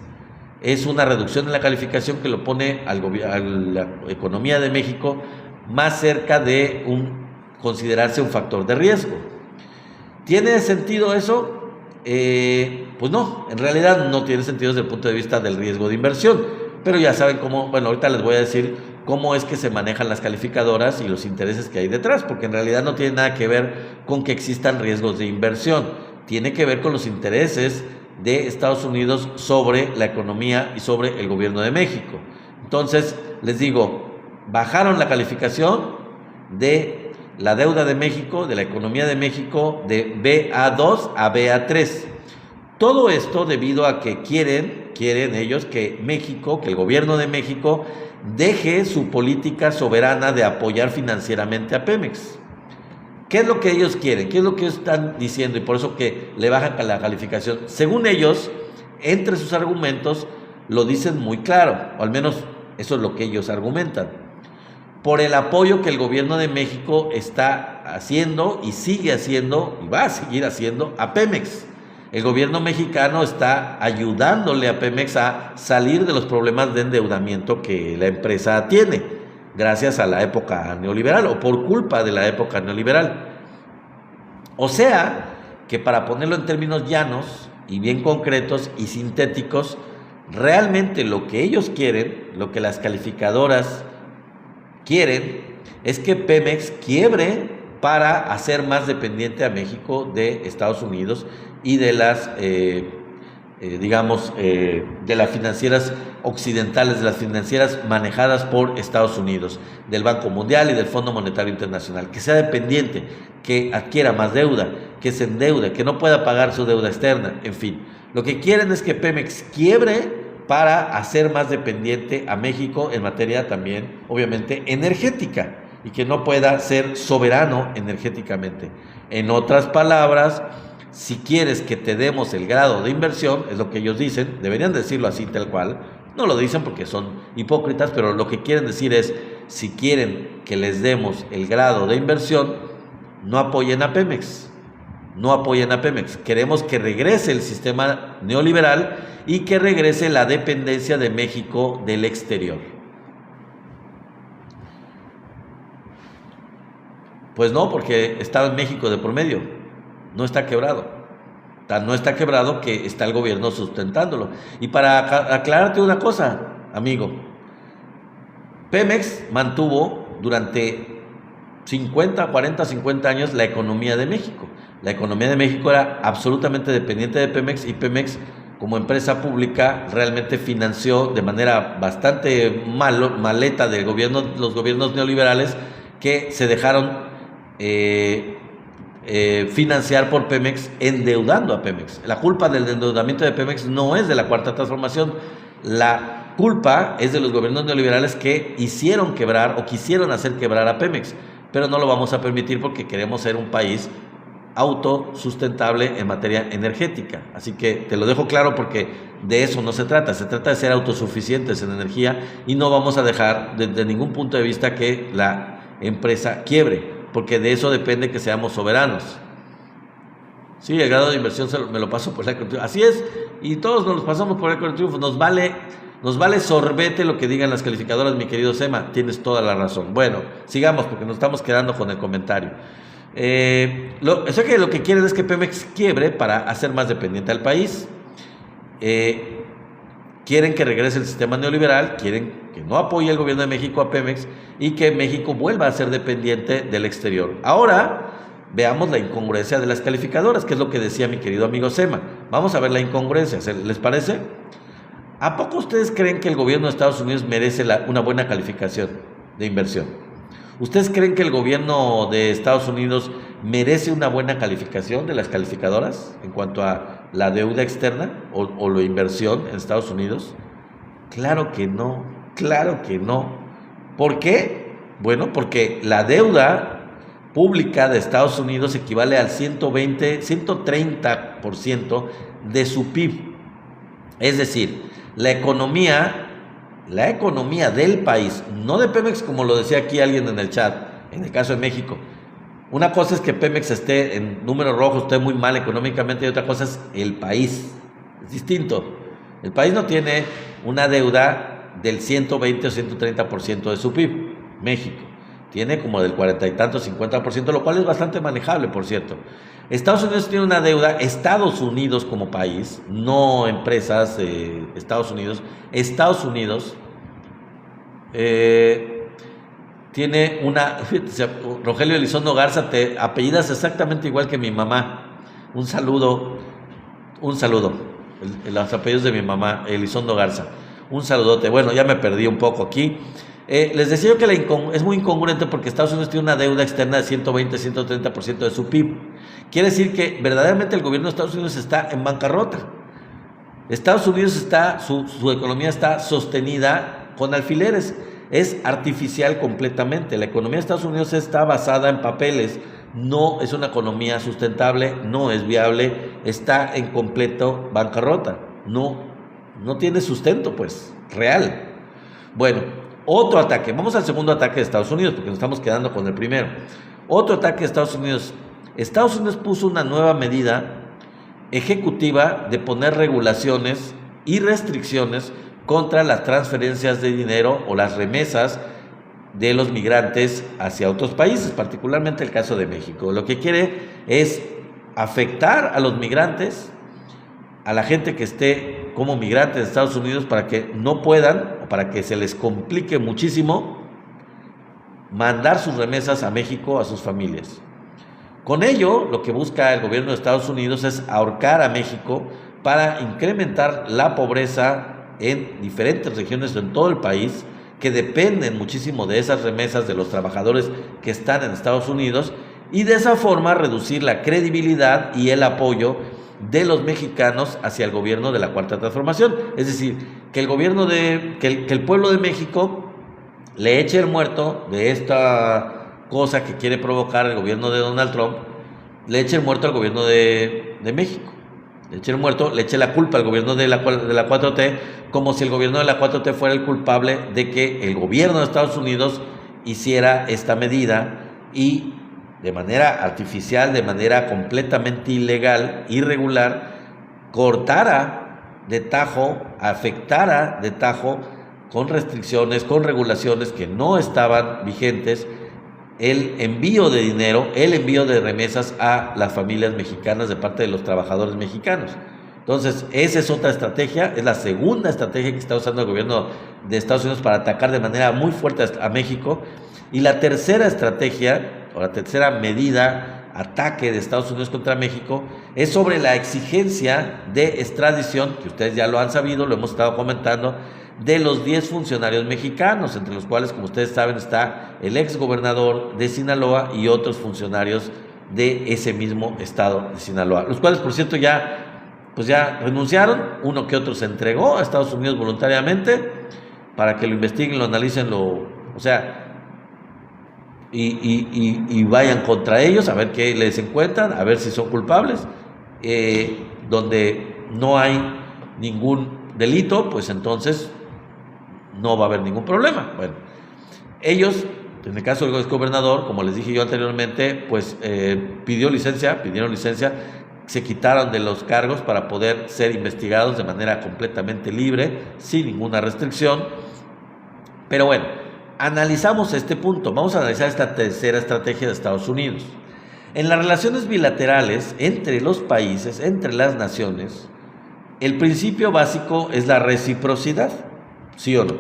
Es una reducción en la calificación que lo pone a la economía de México más cerca de considerarse un factor de riesgo. ¿Tiene sentido eso? Pues no, en realidad no tiene sentido desde el punto de vista del riesgo de inversión, pero ya saben cómo, bueno, ahorita les voy a decir cómo es que se manejan las calificadoras y los intereses que hay detrás, porque en realidad no tiene nada que ver con que existan riesgos de inversión, tiene que ver con los intereses de Estados Unidos sobre la economía y sobre el gobierno de México. Entonces, les digo, bajaron la calificación de la deuda de México, de la economía de México, de BA2 a BA3. Todo esto debido a que quieren ellos que México, que el gobierno de México deje su política soberana de apoyar financieramente a Pemex. ¿Qué es lo que ellos quieren? ¿Qué es lo que ellos están diciendo? Y por eso que le bajan la calificación. Según ellos, entre sus argumentos, lo dicen muy claro, o al menos eso es lo que ellos argumentan. Por el apoyo que el gobierno de México está haciendo y sigue haciendo y va a seguir haciendo a Pemex. El gobierno mexicano está ayudándole a Pemex a salir de los problemas de endeudamiento que la empresa tiene, gracias a la época neoliberal o por culpa de la época neoliberal. O sea, que para ponerlo en términos llanos y bien concretos y sintéticos, realmente lo que ellos quieren, lo que las calificadoras quieren, es que Pemex quiebre para hacer más dependiente a México de Estados Unidos y de las, de las financieras occidentales, de las financieras manejadas por Estados Unidos, del Banco Mundial y del Fondo Monetario Internacional, que sea dependiente, que adquiera más deuda, que se endeude, que no pueda pagar su deuda externa, en fin. Lo que quieren es que Pemex quiebre para hacer más dependiente a México en materia también, obviamente, energética, y que no pueda ser soberano energéticamente. En otras palabras, si quieres que te demos el grado de inversión, es lo que ellos dicen, deberían decirlo así tal cual, no lo dicen porque son hipócritas, pero lo que quieren decir es, si quieren que les demos el grado de inversión, no apoyen a Pemex. no apoyen a Pemex. Queremos que regrese el sistema neoliberal y que regrese la dependencia de México del exterior. Pues no, porque está México de por medio, no está quebrado. No está quebrado que está el gobierno sustentándolo. Y para aclararte una cosa, amigo, Pemex mantuvo durante 50 años la economía de México. La economía de México era absolutamente dependiente de Pemex, y Pemex, como empresa pública, realmente financió de manera bastante maleta del gobierno, los gobiernos neoliberales que se dejaron financiar por Pemex, endeudando a Pemex. La culpa del endeudamiento de Pemex no es de la Cuarta Transformación, la culpa es de los gobiernos neoliberales que hicieron quebrar o quisieron hacer quebrar a Pemex, pero no lo vamos a permitir porque queremos ser un país autosustentable en materia energética. Así que te lo dejo claro porque de eso no se trata de ser autosuficientes en energía, y no vamos a dejar desde ningún punto de vista que la empresa quiebre, porque de eso depende que seamos soberanos. Sí, el grado de inversión me lo paso por el arco del triunfo. Así es, y todos nos los pasamos por el arco del triunfo. Nos vale sorbete lo que digan las calificadoras, mi querido Sema. Tienes toda la razón. Bueno, sigamos porque nos estamos quedando con el comentario. Eso que lo que quieren es que Pemex quiebre para hacer más dependiente al país. Quieren que regrese el sistema neoliberal, quieren que no apoye el gobierno de México a Pemex y que México vuelva a ser dependiente del exterior. Ahora veamos la incongruencia de las calificadoras, que es lo que decía mi querido amigo Sema. Vamos a ver la incongruencia, ¿les parece? ¿A poco ustedes creen que el gobierno de Estados Unidos merece una buena calificación de inversión? ¿Ustedes creen que el gobierno de Estados Unidos merece una buena calificación de las calificadoras en cuanto a la deuda externa o la inversión en Estados Unidos? Claro que no, claro que no. ¿Por qué? Bueno, porque la deuda pública de Estados Unidos equivale al 130% de su PIB. Es decir, la economía del país, no de Pemex, como lo decía aquí alguien en el chat, en el caso de México. Una cosa es que Pemex esté en números rojos, esté muy mal económicamente, y otra cosa es el país. Es distinto. El país no tiene una deuda del 120 o 130% de su PIB. México tiene como del 40 y tanto, 50%, lo cual es bastante manejable, por cierto. Estados Unidos tiene una deuda, Estados Unidos como país, no empresas, Estados Unidos tiene una... Rogelio Elizondo Garza, te apellidas exactamente igual que mi mamá. Un saludo, los apellidos de mi mamá, Elizondo Garza. Un saludote. Bueno, ya me perdí un poco aquí. Les decía yo que es muy incongruente porque Estados Unidos tiene una deuda externa de 120, 130% de su PIB. Quiere decir que verdaderamente el gobierno de Estados Unidos está en bancarrota. Estados Unidos su economía está sostenida con alfileres. Es artificial completamente. La economía de Estados Unidos está basada en papeles. No es una economía sustentable, no es viable, está en completo bancarrota. No tiene sustento, pues, real. Bueno, otro ataque. Vamos al segundo ataque de Estados Unidos, porque nos estamos quedando con el primero. Otro ataque de Estados Unidos. Estados Unidos puso una nueva medida ejecutiva de poner regulaciones y restricciones contra las transferencias de dinero o las remesas de los migrantes hacia otros países, particularmente el caso de México. Lo que quiere es afectar a los migrantes, a la gente que esté como migrante de Estados Unidos, para que no puedan, o para que se les complique muchísimo mandar sus remesas a México, a sus familias. Con ello, lo que busca el gobierno de Estados Unidos es ahorcar a México para incrementar la pobreza en diferentes regiones en todo el país, que dependen muchísimo de esas remesas de los trabajadores que están en Estados Unidos, y de esa forma reducir la credibilidad y el apoyo de los mexicanos hacia el gobierno de la Cuarta Transformación. Es decir, que el pueblo de México le eche el muerto de esta cosa que quiere provocar el gobierno de Donald Trump, le eche el muerto al gobierno de México. Le eche la culpa al gobierno de la 4T, como si el gobierno de la 4T fuera el culpable de que el gobierno de Estados Unidos hiciera esta medida y de manera artificial, de manera completamente ilegal, irregular, cortara de tajo, afectara de tajo, con restricciones, con regulaciones que no estaban vigentes, el envío de dinero, el envío de remesas a las familias mexicanas de parte de los trabajadores mexicanos. Entonces, esa es otra estrategia, es la segunda estrategia que está usando el gobierno de Estados Unidos para atacar de manera muy fuerte a México. Y la tercera estrategia, o la tercera medida, ataque de Estados Unidos contra México, es sobre la exigencia de extradición, que ustedes ya lo han sabido, lo hemos estado comentando, de los 10 funcionarios mexicanos, entre los cuales, como ustedes saben, está el ex gobernador de Sinaloa y otros funcionarios de ese mismo estado de Sinaloa, los cuales, por cierto, ya renunciaron. Uno que otro se entregó a Estados Unidos voluntariamente para que lo investiguen, lo analicen, y vayan contra ellos a ver qué les encuentran, a ver si son culpables. Donde no hay ningún delito, pues entonces no va a haber ningún problema. Bueno, ellos, en el caso del exgobernador, como les dije yo anteriormente, pues pidieron licencia, se quitaron de los cargos para poder ser investigados de manera completamente libre, sin ninguna restricción. Pero bueno, analizamos este punto, vamos a analizar esta tercera estrategia de Estados Unidos. En las relaciones bilaterales entre los países, entre las naciones, el principio básico es la reciprocidad, ¿sí o no?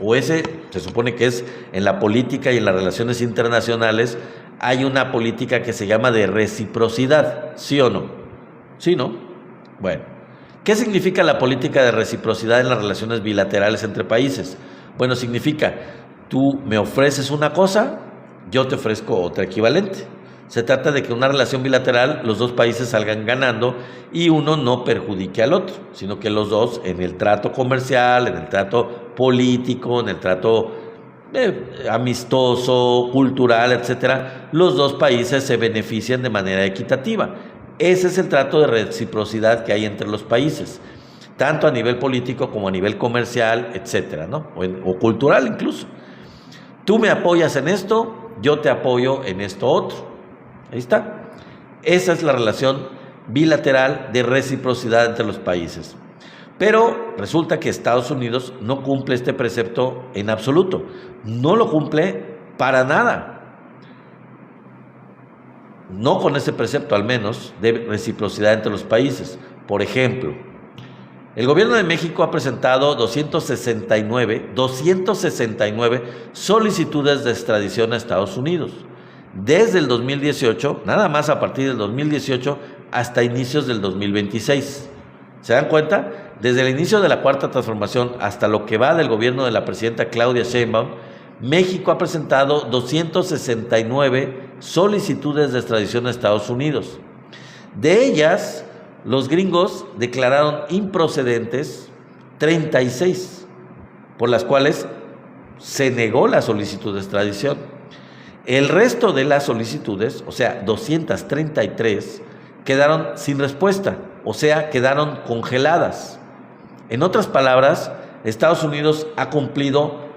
O ese se supone que es en la política y en las relaciones internacionales, hay una política que se llama de reciprocidad, ¿sí o no? ¿Sí, no? Bueno, ¿qué significa la política de reciprocidad en las relaciones bilaterales entre países? Bueno, significa, tú me ofreces una cosa, yo te ofrezco otra equivalente. Se trata de que en una relación bilateral los dos países salgan ganando y uno no perjudique al otro, sino que los dos en el trato comercial, en el trato político, en el trato amistoso, cultural, etcétera, los dos países se benefician de manera equitativa. Ese es el trato de reciprocidad que hay entre los países, tanto a nivel político como a nivel comercial, etcétera, ¿no? O cultural incluso. Tú me apoyas en esto, yo te apoyo en esto otro. Ahí está. Esa es la relación bilateral de reciprocidad entre los países. Pero resulta que Estados Unidos no cumple este precepto en absoluto. No lo cumple para nada. No con ese precepto, al menos, de reciprocidad entre los países. Por ejemplo, el gobierno de México ha presentado 269 solicitudes de extradición a Estados Unidos. Desde el 2018, nada más a partir del 2018 hasta inicios del 2026. ¿Se dan cuenta? Desde el inicio de la Cuarta Transformación hasta lo que va del gobierno de la presidenta Claudia Sheinbaum, México ha presentado 269 solicitudes de extradición a Estados Unidos. De ellas, los gringos declararon improcedentes 36, por las cuales se negó la solicitud de extradición. El resto de las solicitudes, o sea, 233, quedaron sin respuesta, o sea, quedaron congeladas. En otras palabras, Estados Unidos ha cumplido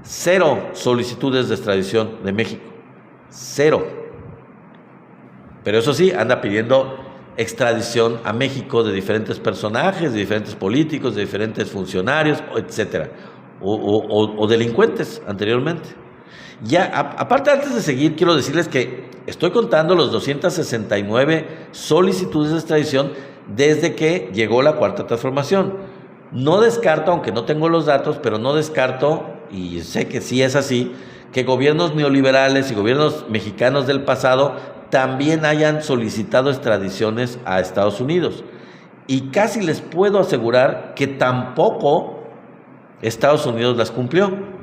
0 solicitudes de extradición de México. 0. Pero eso sí, anda pidiendo extradición a México de diferentes personajes, de diferentes políticos, de diferentes funcionarios, etcétera, o delincuentes anteriormente. Ya, aparte, antes de seguir, quiero decirles que estoy contando los 269 solicitudes de extradición desde que llegó la Cuarta Transformación. No descarto, aunque no tengo los datos, pero no descarto, y sé que sí es así, que gobiernos neoliberales y gobiernos mexicanos del pasado también hayan solicitado extradiciones a Estados Unidos. Y casi les puedo asegurar que tampoco Estados Unidos las cumplió,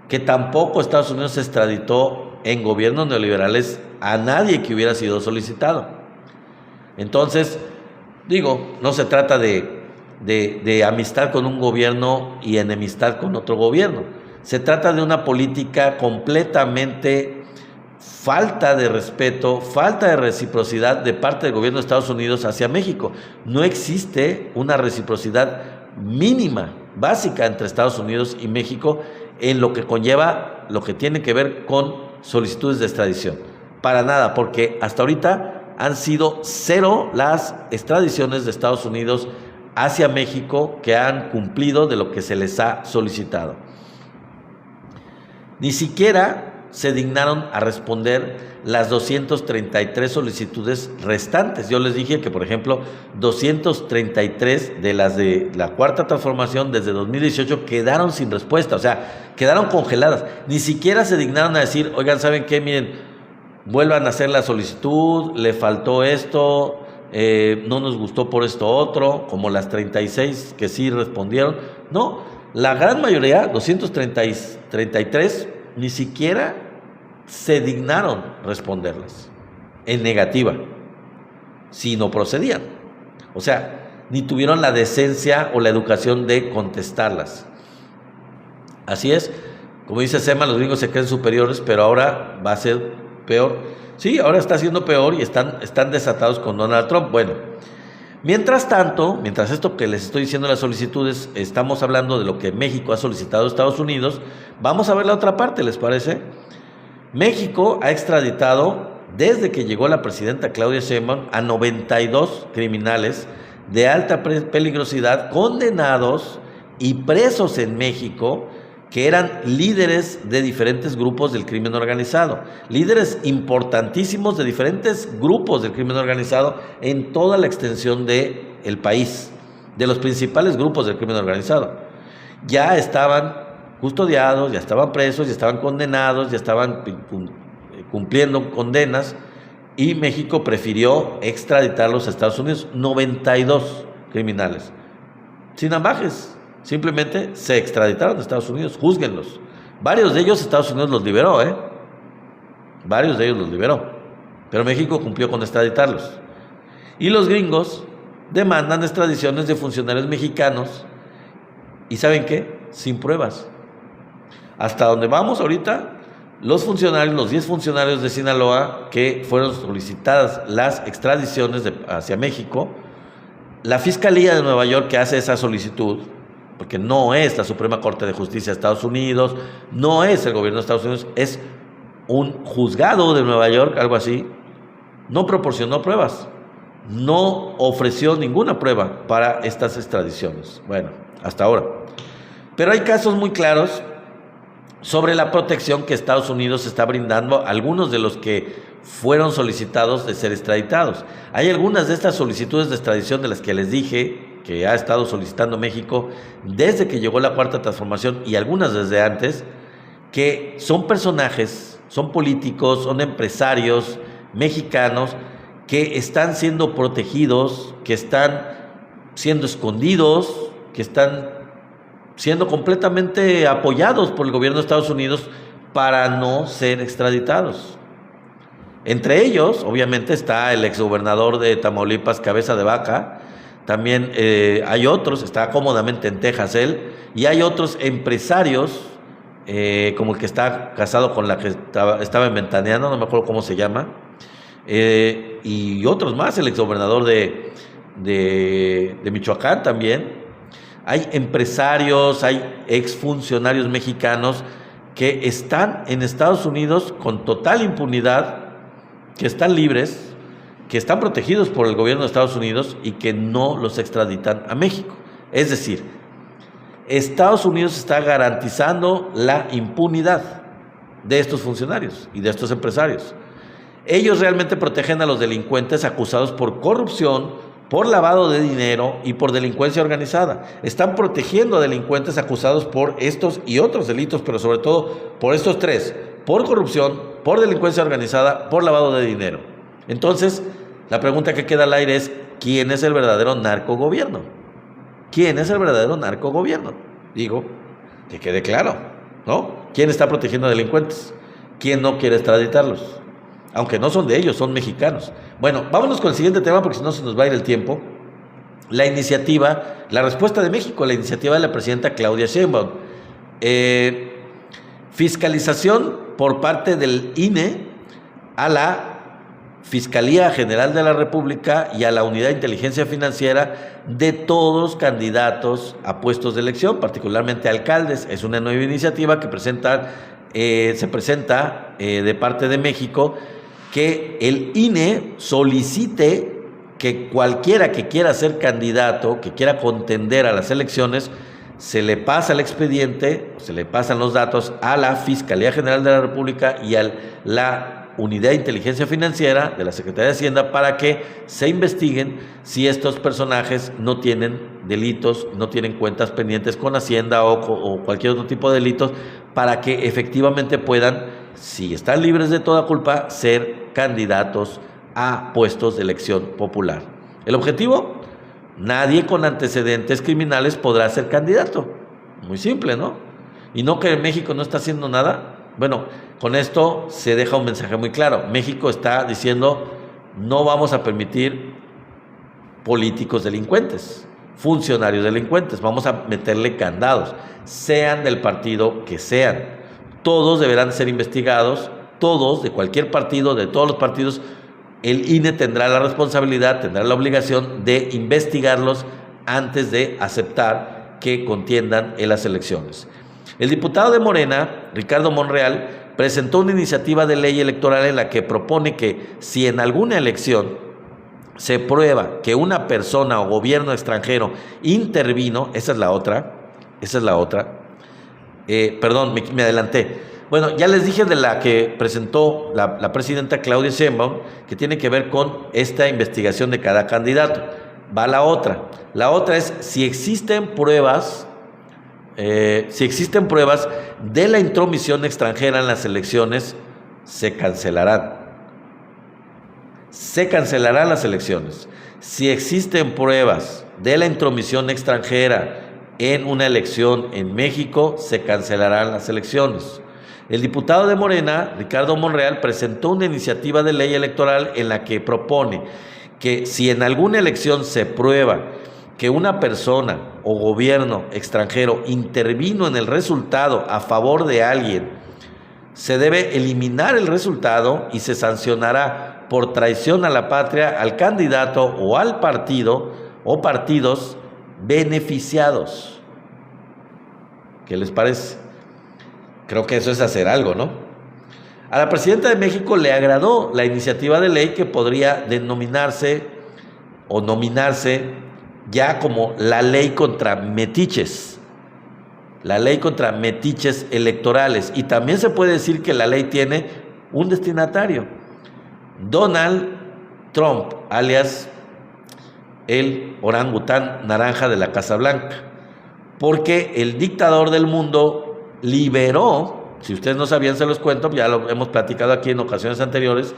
que tampoco Estados Unidos extraditó en gobiernos neoliberales a nadie que hubiera sido solicitado. Entonces, digo, no se trata de amistad con un gobierno y enemistad con otro gobierno. Se trata de una política completamente falta de respeto, falta de reciprocidad de parte del gobierno de Estados Unidos hacia México. No existe una reciprocidad mínima, básica entre Estados Unidos y México en lo que conlleva, lo que tiene que ver con solicitudes de extradición. para nada, porque hasta ahorita han sido 0 las extradiciones de Estados Unidos hacia México que han cumplido de lo que se les ha solicitado. Ni siquiera se dignaron a responder las 233 solicitudes restantes. Yo les dije que, por ejemplo, 233 de las de la Cuarta Transformación desde 2018 quedaron sin respuesta, o sea, quedaron congeladas. Ni siquiera se dignaron a decir, oigan, ¿saben qué? Miren, vuelvan a hacer la solicitud, le faltó esto, no nos gustó por esto otro, como las 36 que sí respondieron. No, la gran mayoría, 233, ni siquiera se dignaron responderlas en negativa, si no procedían. O sea, ni tuvieron la decencia o la educación de contestarlas. Así es, como dice Sema, los gringos se creen superiores, pero ahora va a ser peor. Sí, ahora está siendo peor y están desatados con Donald Trump. Bueno, mientras tanto, mientras esto que les estoy diciendo las solicitudes, estamos hablando de lo que México ha solicitado a Estados Unidos, vamos a ver la otra parte, ¿les parece? México ha extraditado, desde que llegó la presidenta Claudia Sheinbaum, a 92 criminales de alta peligrosidad condenados y presos en México, que eran líderes de diferentes grupos del crimen organizado, líderes importantísimos de diferentes grupos del crimen organizado en toda la extensión del país, de los principales grupos del crimen organizado. Ya estaban custodiados, ya estaban presos, ya estaban condenados, ya estaban cumpliendo condenas, y México prefirió extraditarlos a Estados Unidos. 92 criminales, sin ambajes, simplemente se extraditaron a Estados Unidos. Júzguenlos. Varios de ellos Estados Unidos los liberó, varios de ellos los liberó, pero México cumplió con extraditarlos. Y los gringos demandan extradiciones de funcionarios mexicanos, y ¿saben qué? Sin pruebas. Hasta donde vamos ahorita, los 10 funcionarios de Sinaloa que fueron solicitadas las extradiciones hacia México, la Fiscalía de Nueva York que hace esa solicitud, porque no es la Suprema Corte de Justicia de Estados Unidos, no es el gobierno de Estados Unidos, es un juzgado de Nueva York, algo así, no proporcionó pruebas, no ofreció ninguna prueba para estas extradiciones. Bueno, hasta ahora. Pero hay casos muy claros sobre la protección que Estados Unidos está brindando a algunos de los que fueron solicitados de ser extraditados. Hay algunas de estas solicitudes de extradición de las que les dije que ha estado solicitando México desde que llegó la Cuarta Transformación, y algunas desde antes, que son personajes, son políticos, son empresarios mexicanos que están siendo protegidos, que están siendo escondidos, que están siendo completamente apoyados por el gobierno de Estados Unidos para no ser extraditados. Entre ellos, obviamente, está el exgobernador de Tamaulipas, Cabeza de Vaca. También hay otros, está cómodamente en Texas él, y hay otros empresarios, como el que está casado con la que estaba en Ventaneando, no me acuerdo cómo se llama, y otros más, el exgobernador de Michoacán también. Hay empresarios, hay exfuncionarios mexicanos que están en Estados Unidos con total impunidad, que están libres, que están protegidos por el gobierno de Estados Unidos y que no los extraditan a México. Es decir, Estados Unidos está garantizando la impunidad de estos funcionarios y de estos empresarios. Ellos realmente protegen a los delincuentes acusados por corrupción, por lavado de dinero y por delincuencia organizada. Están protegiendo a delincuentes acusados por estos y otros delitos, pero sobre todo por estos tres: por corrupción, por delincuencia organizada, por lavado de dinero. Entonces, la pregunta que queda al aire es: ¿quién es el verdadero narcogobierno? ¿Quién es el verdadero narcogobierno? Digo, que quede claro, ¿no? ¿Quién está protegiendo a delincuentes? ¿Quién no quiere extraditarlos? Aunque no son de ellos, son mexicanos. Bueno, vámonos con el siguiente tema, porque si no se nos va a ir el tiempo. La respuesta de México a la iniciativa de la presidenta Claudia Sheinbaum. Fiscalización por parte del INE a la Fiscalía General de la República y a la Unidad de Inteligencia Financiera de todos los candidatos a puestos de elección, particularmente alcaldes. Es una nueva iniciativa que se presenta de parte de México que el INE solicite que cualquiera que quiera ser candidato, que quiera contender a las elecciones, se le pasa el expediente, se le pasan los datos a la Fiscalía General de la República y a la Unidad de Inteligencia Financiera de la Secretaría de Hacienda para que se investiguen si estos personajes no tienen delitos, no tienen cuentas pendientes con Hacienda o cualquier otro tipo de delitos, para que efectivamente puedan, si están libres de toda culpa, ser candidatos a puestos de elección popular. ¿El objetivo? Nadie con antecedentes criminales podrá ser candidato. Muy simple, ¿no? Y no que México no está haciendo nada. Bueno, con esto se deja un mensaje muy claro. México está diciendo: no vamos a permitir políticos delincuentes, funcionarios delincuentes, vamos a meterle candados, sean del partido que sean. Todos deberán ser investigados, todos, de cualquier partido, de todos los partidos. El INE tendrá la responsabilidad, tendrá la obligación de investigarlos antes de aceptar que contiendan en las elecciones. El diputado de Morena, Ricardo Monreal, presentó una iniciativa de ley electoral en la que propone que si en alguna elección se prueba que una persona o gobierno extranjero intervino, esa es la otra, perdón, me adelanté. Bueno, ya les dije de la que presentó la presidenta Claudia Sheinbaum, que tiene que ver con esta investigación de cada candidato. Va la otra. La otra es si existen pruebas de la intromisión extranjera en las elecciones, se cancelarán. Se cancelarán las elecciones. Si existen pruebas de la intromisión extranjera en una elección en México, se cancelarán las elecciones. El diputado de Morena, Ricardo Monreal, presentó una iniciativa de ley electoral en la que propone que si en alguna elección se prueba que una persona o gobierno extranjero intervino en el resultado a favor de alguien, se debe eliminar el resultado y se sancionará por traición a la patria al candidato o al partido o partidos beneficiados. ¿Qué les parece? Creo que eso es hacer algo, ¿no? A la presidenta de México le agradó la iniciativa de ley que podría denominarse o nominarse ya como la ley contra metiches. La ley contra metiches electorales. Y también se puede decir que la ley tiene un destinatario. Donald Trump, alias el orangután naranja de la Casa Blanca. Porque el dictador del mundo liberó, si ustedes no sabían se los cuento, ya lo hemos platicado aquí en ocasiones anteriores,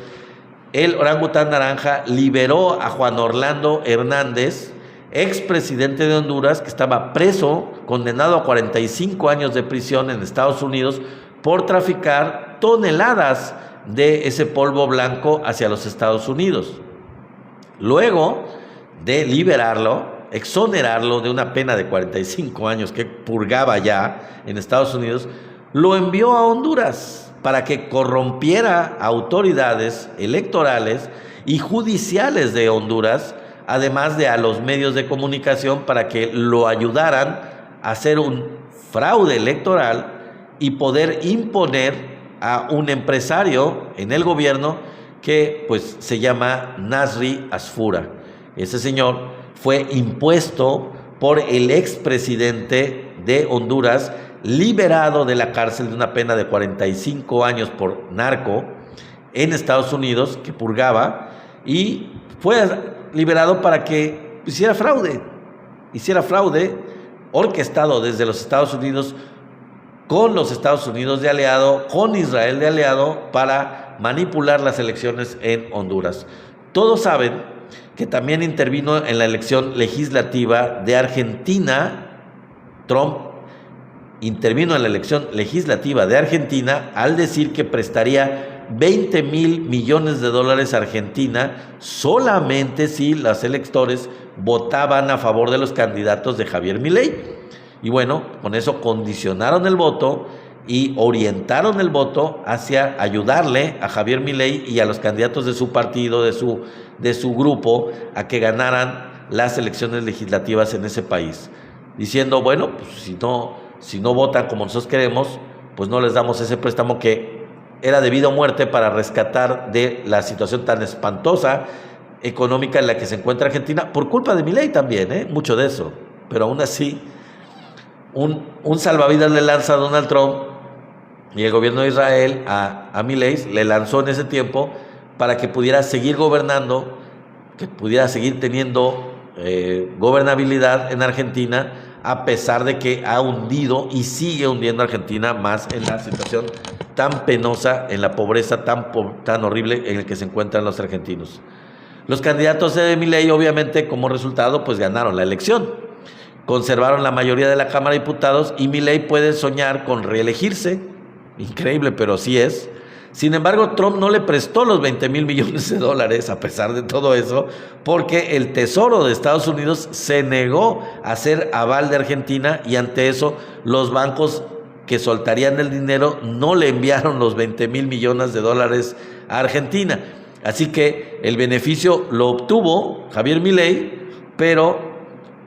el orangután naranja liberó a Juan Orlando Hernández, expresidente de Honduras, que estaba preso, condenado a 45 años de prisión en Estados Unidos por traficar toneladas de ese polvo blanco hacia los Estados Unidos. Luego de liberarlo, exonerarlo de una pena de 45 años que purgaba ya en Estados Unidos, lo envió a Honduras para que corrompiera autoridades electorales y judiciales de Honduras, además de a los medios de comunicación para que lo ayudaran a hacer un fraude electoral y poder imponer a un empresario en el gobierno que pues se llama Nasri Asfura. Ese señor fue impuesto por el expresidente de Honduras, liberado de la cárcel de una pena de 45 años por narco en Estados Unidos, que purgaba, y fue liberado para que hiciera fraude orquestado desde los Estados Unidos, con los Estados Unidos de aliado, con Israel de aliado, para manipular las elecciones en Honduras. Todos saben que también intervino en la elección legislativa de Argentina. Trump intervino en la elección legislativa de Argentina al decir que prestaría 20,000 millones de dólares a Argentina solamente si los electores votaban a favor de los candidatos de Javier Milei. Y bueno, con eso condicionaron el voto y orientaron el voto hacia ayudarle a Javier Milei y a los candidatos de su partido, de su grupo, a que ganaran las elecciones legislativas en ese país, diciendo, bueno, pues si no votan como nosotros queremos, pues no les damos ese préstamo que era de vida o muerte para rescatar de la situación tan espantosa económica en la que se encuentra Argentina, por culpa de Milei también, mucho de eso, pero aún así, un salvavidas le lanza a Donald Trump y el gobierno de Israel a Milei, le lanzó en ese tiempo para que pudiera seguir gobernando, que pudiera seguir teniendo gobernabilidad en Argentina, a pesar de que ha hundido y sigue hundiendo a Argentina más en la situación tan penosa, en la pobreza tan horrible en la que se encuentran los argentinos. Los candidatos de Milei, obviamente, como resultado, pues ganaron la elección. Conservaron la mayoría de la Cámara de Diputados y Milei puede soñar con reelegirse. Increíble, pero sí es. Sin embargo, Trump no le prestó los 20,000 millones de dólares, a pesar de todo eso, porque el Tesoro de Estados Unidos se negó a hacer aval de Argentina y ante eso los bancos que soltarían el dinero no le enviaron los 20,000 millones de dólares a Argentina. Así que el beneficio lo obtuvo Javier Milei, pero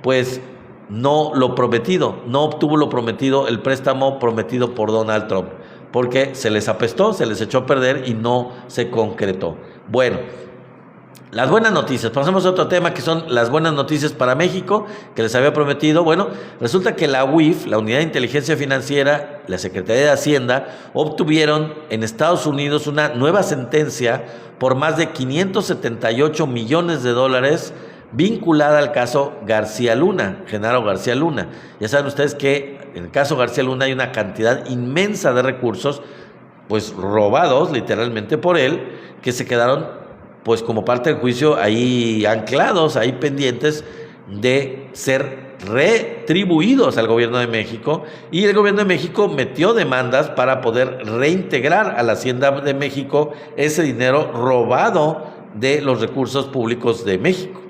pues no obtuvo lo prometido, el préstamo prometido por Donald Trump, porque se les apestó, se les echó a perder y no se concretó. Bueno, las buenas noticias. Pasamos a otro tema que son las buenas noticias para México, que les había prometido. Bueno, resulta que la UIF, la Unidad de Inteligencia Financiera, la Secretaría de Hacienda, obtuvieron en Estados Unidos una nueva sentencia por más de 578 millones de dólares vinculada al caso García Luna, Genaro García Luna. Ya saben ustedes que en el caso García Luna hay una cantidad inmensa de recursos, pues robados literalmente por él, que se quedaron pues como parte del juicio ahí anclados, ahí pendientes de ser retribuidos al gobierno de México, y el gobierno de México metió demandas para poder reintegrar a la Hacienda de México ese dinero robado de los recursos públicos de México.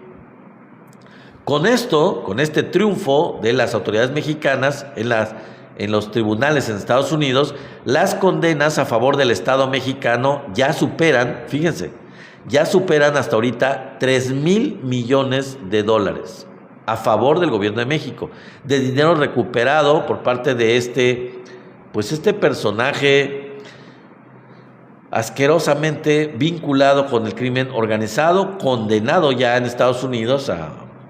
Con esto, con este triunfo de las autoridades mexicanas en los tribunales en Estados Unidos, las condenas a favor del Estado mexicano ya superan, fíjense, hasta ahorita 3,000 millones de dólares a favor del gobierno de México, de dinero recuperado por parte de este personaje asquerosamente vinculado con el crimen organizado, condenado ya en Estados Unidos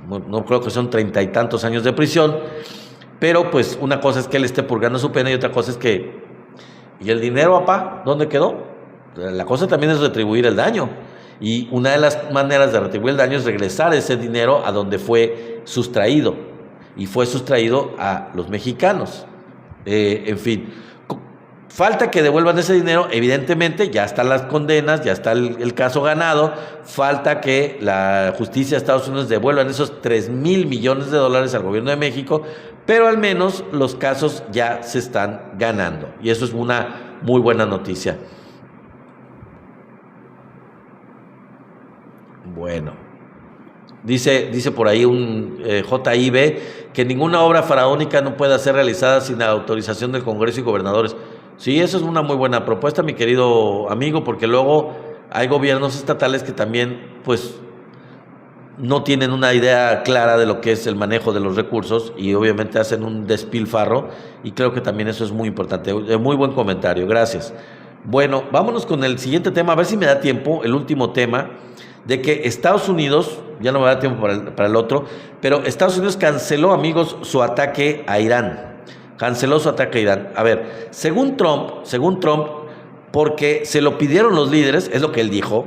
no creo que son 30 y tantos años de prisión, pero pues una cosa es que él esté purgando su pena y otra cosa es que, ¿y el dinero, papá? ¿Dónde quedó? La cosa también es retribuir el daño. Y una de las maneras de retribuir el daño es regresar ese dinero a donde fue sustraído. Y fue sustraído a los mexicanos. En fin, falta que devuelvan ese dinero. Evidentemente ya están las condenas, ya está el caso ganado. Falta que la justicia de Estados Unidos devuelvan esos 3,000 millones de dólares al gobierno de México. Pero al menos los casos ya se están ganando. Y eso es una muy buena noticia. Bueno, dice por ahí un JIB que ninguna obra faraónica no puede ser realizada sin la autorización del Congreso y gobernadores. Sí, eso es una muy buena propuesta, mi querido amigo, porque luego hay gobiernos estatales que también pues no tienen una idea clara de lo que es el manejo de los recursos y obviamente hacen un despilfarro, y creo que también eso es muy importante. Muy buen comentario, gracias. Bueno, vámonos con el siguiente tema, a ver si me da tiempo, el último tema, de que Estados Unidos, ya no me da tiempo para el otro, pero Estados Unidos canceló, amigos, su ataque a Irán. Canceló su ataque a Irán. A ver, según Trump, porque se lo pidieron los líderes, es lo que él dijo,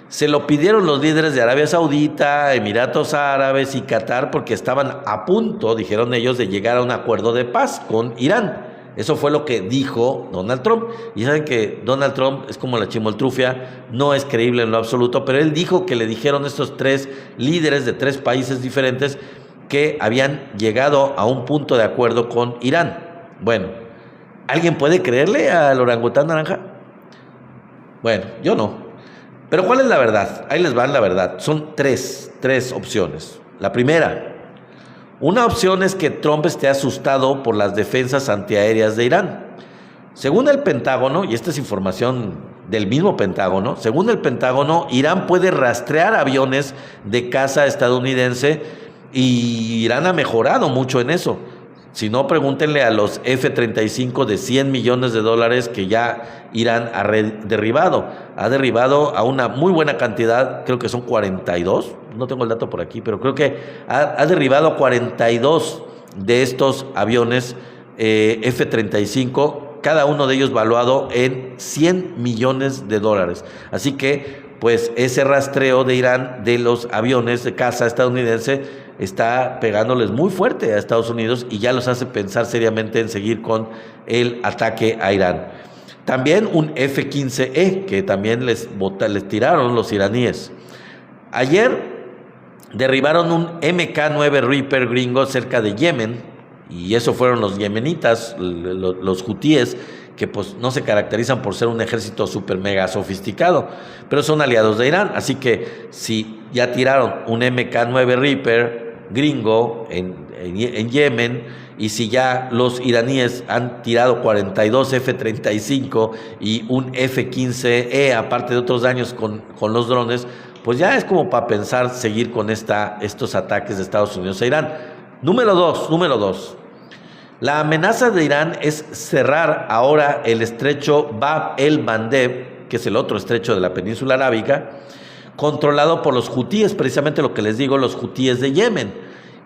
se lo pidieron los líderes de Arabia Saudita, Emiratos Árabes y Qatar, porque estaban a punto, dijeron ellos, de llegar a un acuerdo de paz con Irán. Eso fue lo que dijo Donald Trump. Y saben que Donald Trump es como la chimoltrufia, no es creíble en lo absoluto, pero él dijo que le dijeron estos tres líderes de tres países diferentes que habían llegado a un punto de acuerdo con Irán. Bueno, ¿alguien puede creerle al orangután naranja? Bueno, yo no. Pero ¿cuál es la verdad? Ahí les va la verdad. Son tres opciones. La primera, una opción es que Trump esté asustado por las defensas antiaéreas de Irán. Según el Pentágono, y esta es información del mismo Pentágono, según el Pentágono, Irán puede rastrear aviones de caza estadounidense y Irán ha mejorado mucho en eso. Si no, pregúntenle a los F-35 de $100 millones que ya Irán ha derribado. Ha derribado a una muy buena cantidad, creo que son 42, no tengo el dato por aquí, pero creo que ha derribado 42 de estos aviones F-35, cada uno de ellos valuado en $100 millones. Así que, pues, ese rastreo de Irán de los aviones de caza estadounidense está pegándoles muy fuerte a Estados Unidos y ya los hace pensar seriamente en seguir con el ataque a Irán. También un F-15E que también les tiraron los iraníes. Ayer derribaron un MK-9 Reaper gringo cerca de Yemen, y eso fueron los yemenitas, los hutíes, que pues no se caracterizan por ser un ejército super mega sofisticado, pero son aliados de Irán. Así que si ya tiraron un MK-9 Reaper gringo en Yemen, y si ya los iraníes han tirado 42 F-35 y un F-15E, aparte de otros daños con los drones, pues ya es como para pensar seguir con estos ataques de Estados Unidos a Irán. Número dos. La amenaza de Irán es cerrar ahora el estrecho Bab el-Mandeb, que es el otro estrecho de la península arábiga, controlado por los hutíes, precisamente lo que les digo, los hutíes de Yemen.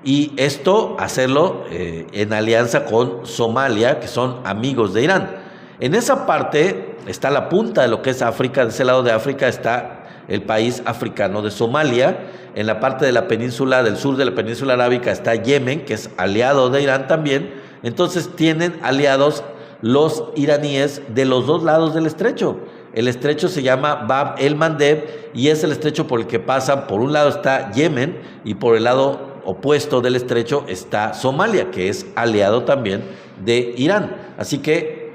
Y esto hacerlo en alianza con Somalia, que son amigos de Irán. En esa parte está la punta de lo que es África. De ese lado de África está el país africano de Somalia. En la parte de la península, del sur de la península arábica, está Yemen, que es aliado de Irán también. Entonces tienen aliados los iraníes de los dos lados del estrecho. El estrecho se llama Bab el-Mandeb y es el estrecho por el que pasan. Por un lado está Yemen y por el lado opuesto del estrecho está Somalia, que es aliado también de Irán. Así que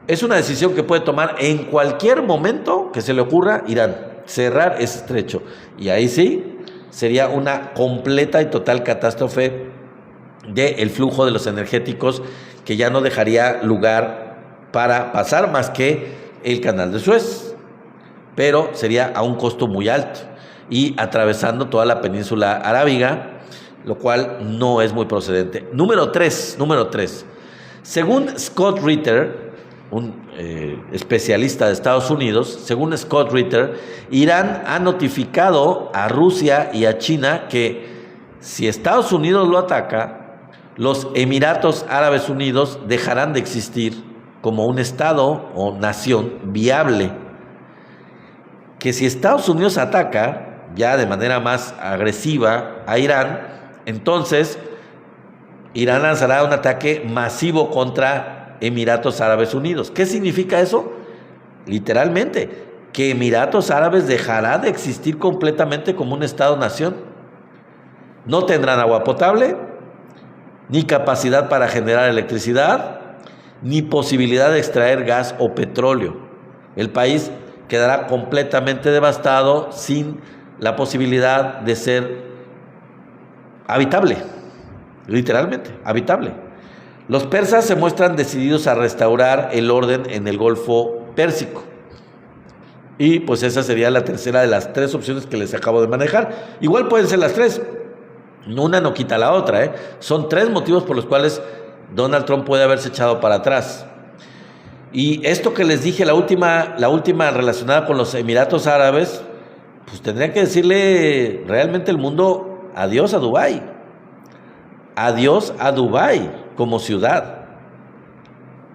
es una decisión que puede tomar en cualquier momento que se le ocurra Irán, cerrar ese estrecho. Y ahí sí sería una completa y total catástrofe del flujo de los energéticos, que ya no dejaría lugar para pasar más que el canal de Suez, pero sería a un costo muy alto y atravesando toda la península arábiga, lo cual no es muy procedente. Número 3. Según Scott Ritter, un especialista de Estados Unidos, según Scott Ritter, Irán ha notificado a Rusia y a China que si Estados Unidos lo ataca, los Emiratos Árabes Unidos dejarán de existir como un estado o nación viable. Que si Estados Unidos ataca ya de manera más agresiva a Irán, entonces Irán lanzará un ataque masivo contra Emiratos Árabes Unidos. ¿Qué significa eso? Literalmente, que Emiratos Árabes dejará de existir completamente como un estado-nación. No tendrán agua potable, ni capacidad para generar electricidad, ni posibilidad de extraer gas o petróleo. El país quedará completamente devastado, sin la posibilidad de ser habitable, literalmente, habitable. Los persas se muestran decididos a restaurar el orden en el Golfo Pérsico. Y pues esa sería la tercera de las tres opciones que les acabo de manejar. Igual pueden ser las tres, una no quita la otra, Son tres motivos por los cuales Donald Trump puede haberse echado para atrás. Y esto que les dije, la última relacionada con los Emiratos Árabes, pues tendría que decirle realmente el mundo adiós a Dubái. Adiós a Dubái como ciudad.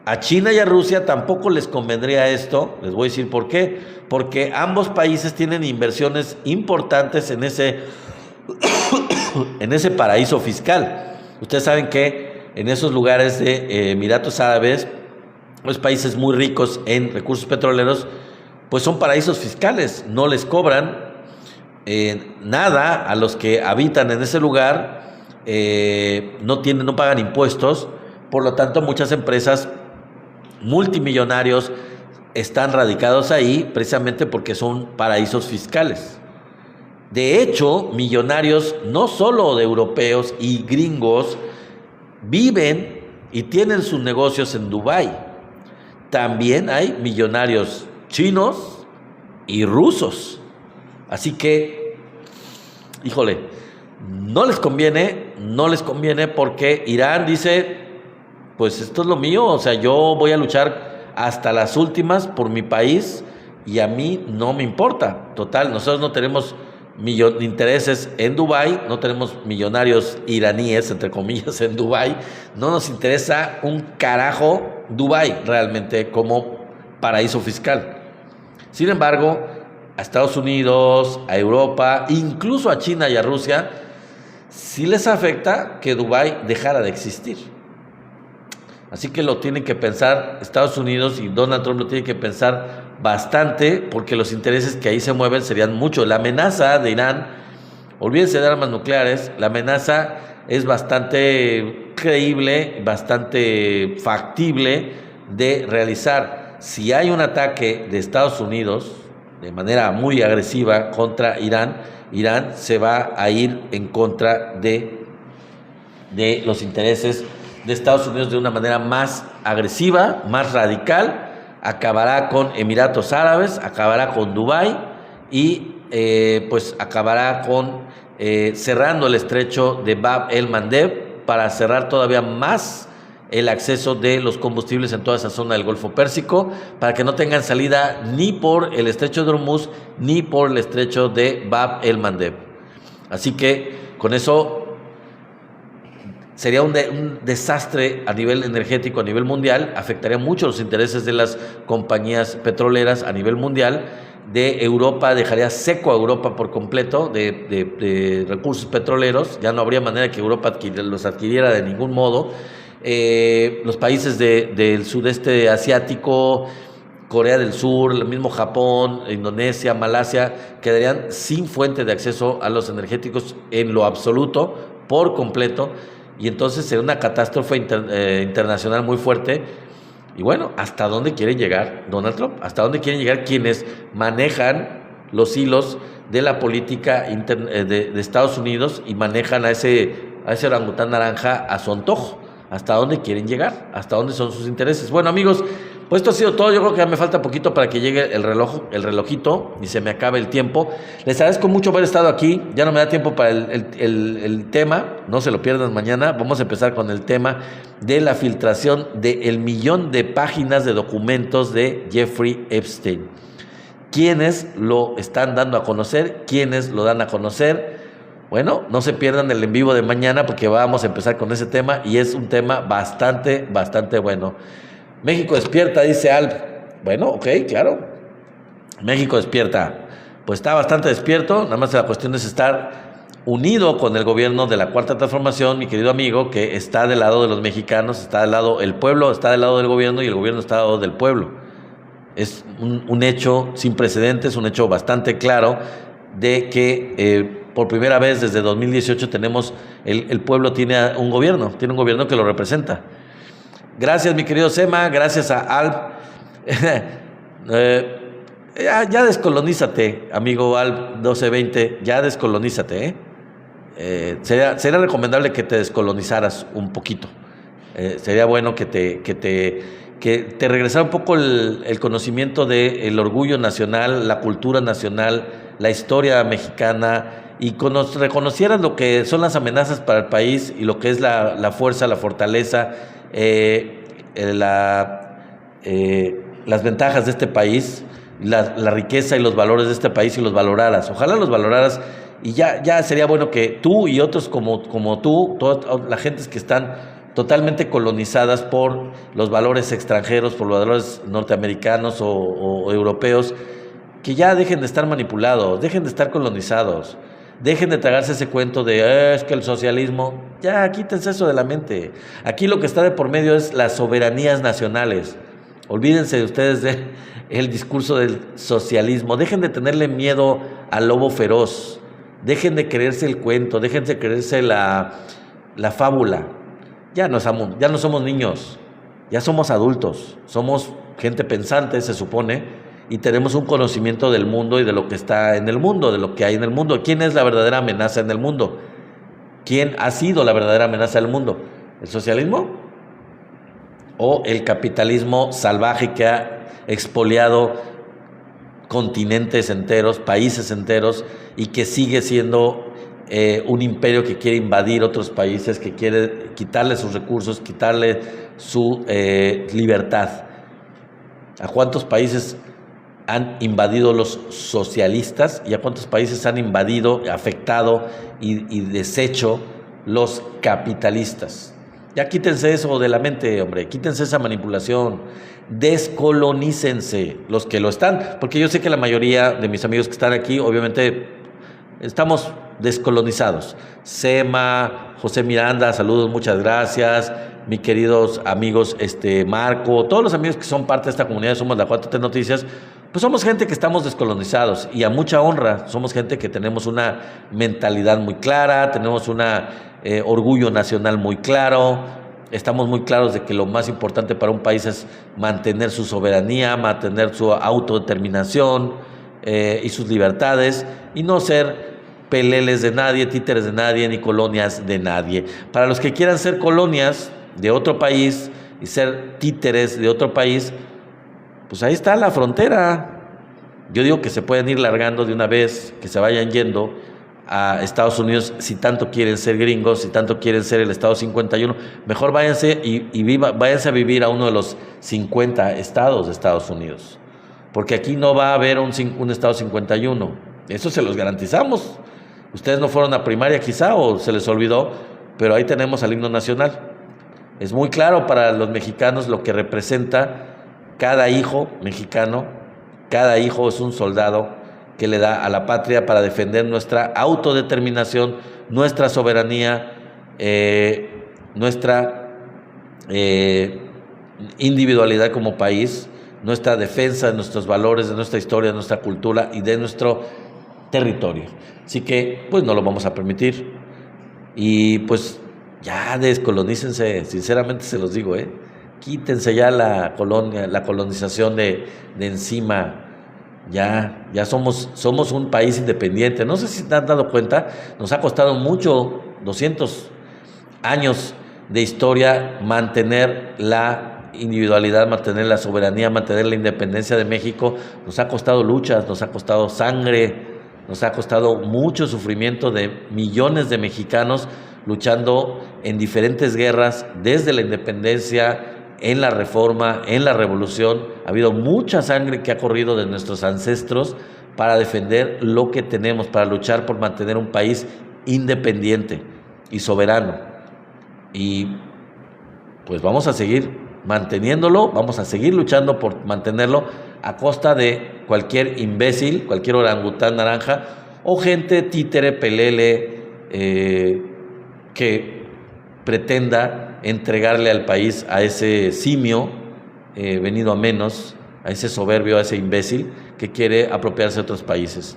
A China y a Rusia tampoco les convendría esto. Les voy a decir por qué. Porque ambos países tienen inversiones importantes en ese paraíso fiscal. Ustedes saben que en esos lugares de Emiratos Árabes, los países muy ricos en recursos petroleros, pues son paraísos fiscales. No les cobran nada a los que habitan en ese lugar. No pagan impuestos. Por lo tanto, muchas empresas multimillonarios están radicados ahí precisamente porque son paraísos fiscales. De hecho, millonarios no solo de europeos y gringos viven y tienen sus negocios en Dubái. También hay millonarios chinos y rusos. Así que, híjole, no les conviene porque Irán dice, pues esto es lo mío, o sea, yo voy a luchar hasta las últimas por mi país y a mí no me importa. Total, nosotros no tenemos intereses en Dubái, no tenemos millonarios iraníes, entre comillas, en Dubái, no nos interesa un carajo Dubái realmente como paraíso fiscal. Sin embargo, a Estados Unidos, a Europa, incluso a China y a Rusia, sí les afecta que Dubái dejara de existir. Así que lo tienen que pensar Estados Unidos y Donald Trump lo tiene que pensar bastante, porque los intereses que ahí se mueven serían mucho. La amenaza de Irán, olvídense de armas nucleares, la amenaza es bastante creíble, bastante factible de realizar. Si hay un ataque de Estados Unidos de manera muy agresiva contra Irán, Irán se va a ir en contra de los intereses de Estados Unidos de una manera más agresiva, más radical. Acabará con Emiratos Árabes, acabará con Dubái y pues acabará con cerrando el estrecho de Bab el-Mandeb para cerrar todavía más el acceso de los combustibles en toda esa zona del Golfo Pérsico, para que no tengan salida ni por el estrecho de Hormuz ni por el estrecho de Bab el-Mandeb. Así que con eso sería un desastre a nivel energético, a nivel mundial, afectaría mucho los intereses de las compañías petroleras a nivel mundial, de Europa, dejaría seco a Europa por completo de recursos petroleros, ya no habría manera que Europa los adquiriera de ningún modo. Los países del sudeste asiático, Corea del Sur, el mismo Japón, Indonesia, Malasia, quedarían sin fuente de acceso a los energéticos en lo absoluto, por completo. Y entonces sería una catástrofe internacional muy fuerte. Y bueno, ¿hasta dónde quiere llegar Donald Trump? ¿Hasta dónde quieren llegar quienes manejan los hilos de la política de Estados Unidos y manejan a ese orangután naranja a su antojo? ¿Hasta dónde quieren llegar? ¿Hasta dónde son sus intereses? Bueno, amigos, pues esto ha sido todo. Yo creo que ya me falta poquito para que llegue el relojito y se me acabe el tiempo. Les agradezco mucho haber estado aquí. Ya no me da tiempo para el tema. No se lo pierdan mañana. Vamos a empezar con el tema de la filtración del 1,000,000 de páginas de documentos de Jeffrey Epstein. ¿Quiénes lo están dando a conocer? ¿Quiénes lo dan a conocer? Bueno, no se pierdan el en vivo de mañana porque vamos a empezar con ese tema y es un tema bastante bueno. México despierta, dice Alp. Bueno, ok, claro. México despierta. Pues está bastante despierto, nada más la cuestión es estar unido con el gobierno de la Cuarta Transformación, mi querido amigo, que está del lado de los mexicanos, está del lado, el pueblo está del lado del gobierno y el gobierno está del lado del pueblo. Es un hecho sin precedentes, un hecho bastante claro de que por primera vez desde 2018 tenemos, el pueblo tiene un gobierno que lo representa. Gracias, mi querido Sema, gracias a Alp. Ya descolonízate, amigo Alp 1220, ya descolonízate. Sería recomendable que te descolonizaras un poquito. Sería bueno que te regresara un poco el conocimiento del orgullo nacional, la cultura nacional, la historia mexicana, y reconocieras lo que son las amenazas para el país y lo que es la fuerza, la fortaleza, las ventajas de este país, la riqueza y los valores de este país, y los valoraras. Ojalá los valoraras, y ya sería bueno que tú y otros como tú, toda la gente que están totalmente colonizadas por los valores extranjeros, por los valores norteamericanos o europeos, que ya dejen de estar manipulados, dejen de estar colonizados, dejen de tragarse ese cuento de es que el socialismo, ya quítense eso de la mente. Aquí lo que está de por medio es las soberanías nacionales. Olvídense de ustedes del discurso del socialismo, dejen de tenerle miedo al lobo feroz, dejen de creerse el cuento, dejen de creerse la fábula. Ya no somos niños, ya somos adultos, somos gente pensante, se supone, y tenemos un conocimiento del mundo y de lo que está en el mundo, de lo que hay en el mundo. ¿Quién es la verdadera amenaza en el mundo? ¿Quién ha sido la verdadera amenaza del mundo? ¿El socialismo? ¿O el capitalismo salvaje que ha expoliado continentes enteros, países enteros, y que sigue siendo un imperio que quiere invadir otros países, que quiere quitarle sus recursos, quitarle su libertad. ¿A cuántos países han invadido los socialistas y a cuántos países han invadido, afectado y deshecho los capitalistas? Ya quítense eso de la mente, hombre, quítense esa manipulación, descolonícense los que lo están, porque yo sé que la mayoría de mis amigos que están aquí, obviamente, estamos descolonizados. Sema, José Miranda, saludos, muchas gracias. Mis queridos amigos, Marco, todos los amigos que son parte de esta comunidad, somos la 4T Noticias, pues somos gente que estamos descolonizados y a mucha honra, somos gente que tenemos una mentalidad muy clara, tenemos un orgullo nacional muy claro, estamos muy claros de que lo más importante para un país es mantener su soberanía, mantener su autodeterminación y sus libertades y no ser peleles de nadie, títeres de nadie, ni colonias de nadie. Para los que quieran ser colonias de otro país y ser títeres de otro país, pues ahí está la frontera. Yo digo que se pueden ir largando de una vez, que se vayan yendo a Estados Unidos si tanto quieren ser gringos, si tanto quieren ser el Estado 51. Mejor váyanse váyanse a vivir a uno de los 50 estados de Estados Unidos, porque aquí no va a haber un Estado 51. Eso se los garantizamos. Ustedes no fueron a primaria quizá o se les olvidó, pero ahí tenemos al himno nacional. Es muy claro para los mexicanos lo que representa cada hijo mexicano. Cada hijo es un soldado que le da a la patria para defender nuestra autodeterminación, nuestra soberanía, nuestra individualidad como país, nuestra defensa de nuestros valores, de nuestra historia, de nuestra cultura y de nuestro territorio. Así que, pues no lo vamos a permitir. Y pues ya descolonícense, sinceramente se los digo, quítense ya la colonización de encima. Ya somos un país independiente. No sé si te han dado cuenta, nos ha costado mucho, 200 años de historia, mantener la individualidad, mantener la soberanía, mantener la independencia de México. Nos ha costado luchas, nos ha costado sangre, nos ha costado mucho sufrimiento de millones de mexicanos luchando en diferentes guerras, desde la independencia, en la reforma, en la revolución. Ha habido mucha sangre que ha corrido de nuestros ancestros para defender lo que tenemos, para luchar por mantener un país independiente y soberano. Y pues vamos a seguir manteniéndolo, vamos a seguir luchando por mantenerlo a costa de cualquier imbécil, cualquier orangután naranja o gente títere, pelele, que pretenda entregarle al país a ese simio venido a menos, a ese soberbio, a ese imbécil que quiere apropiarse de otros países.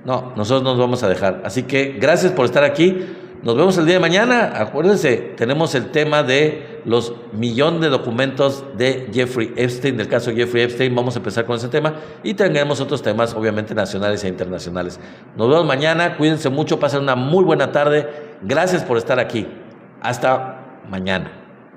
No, nosotros nos vamos a dejar. Así que gracias por estar aquí. Nos vemos el día de mañana. Acuérdense, tenemos el tema de los millones de documentos de Jeffrey Epstein, del caso Jeffrey Epstein. Vamos a empezar con ese tema y tendremos otros temas, obviamente, nacionales e internacionales. Nos vemos mañana. Cuídense mucho, pasen una muy buena tarde. Gracias por estar aquí. Hasta mañana.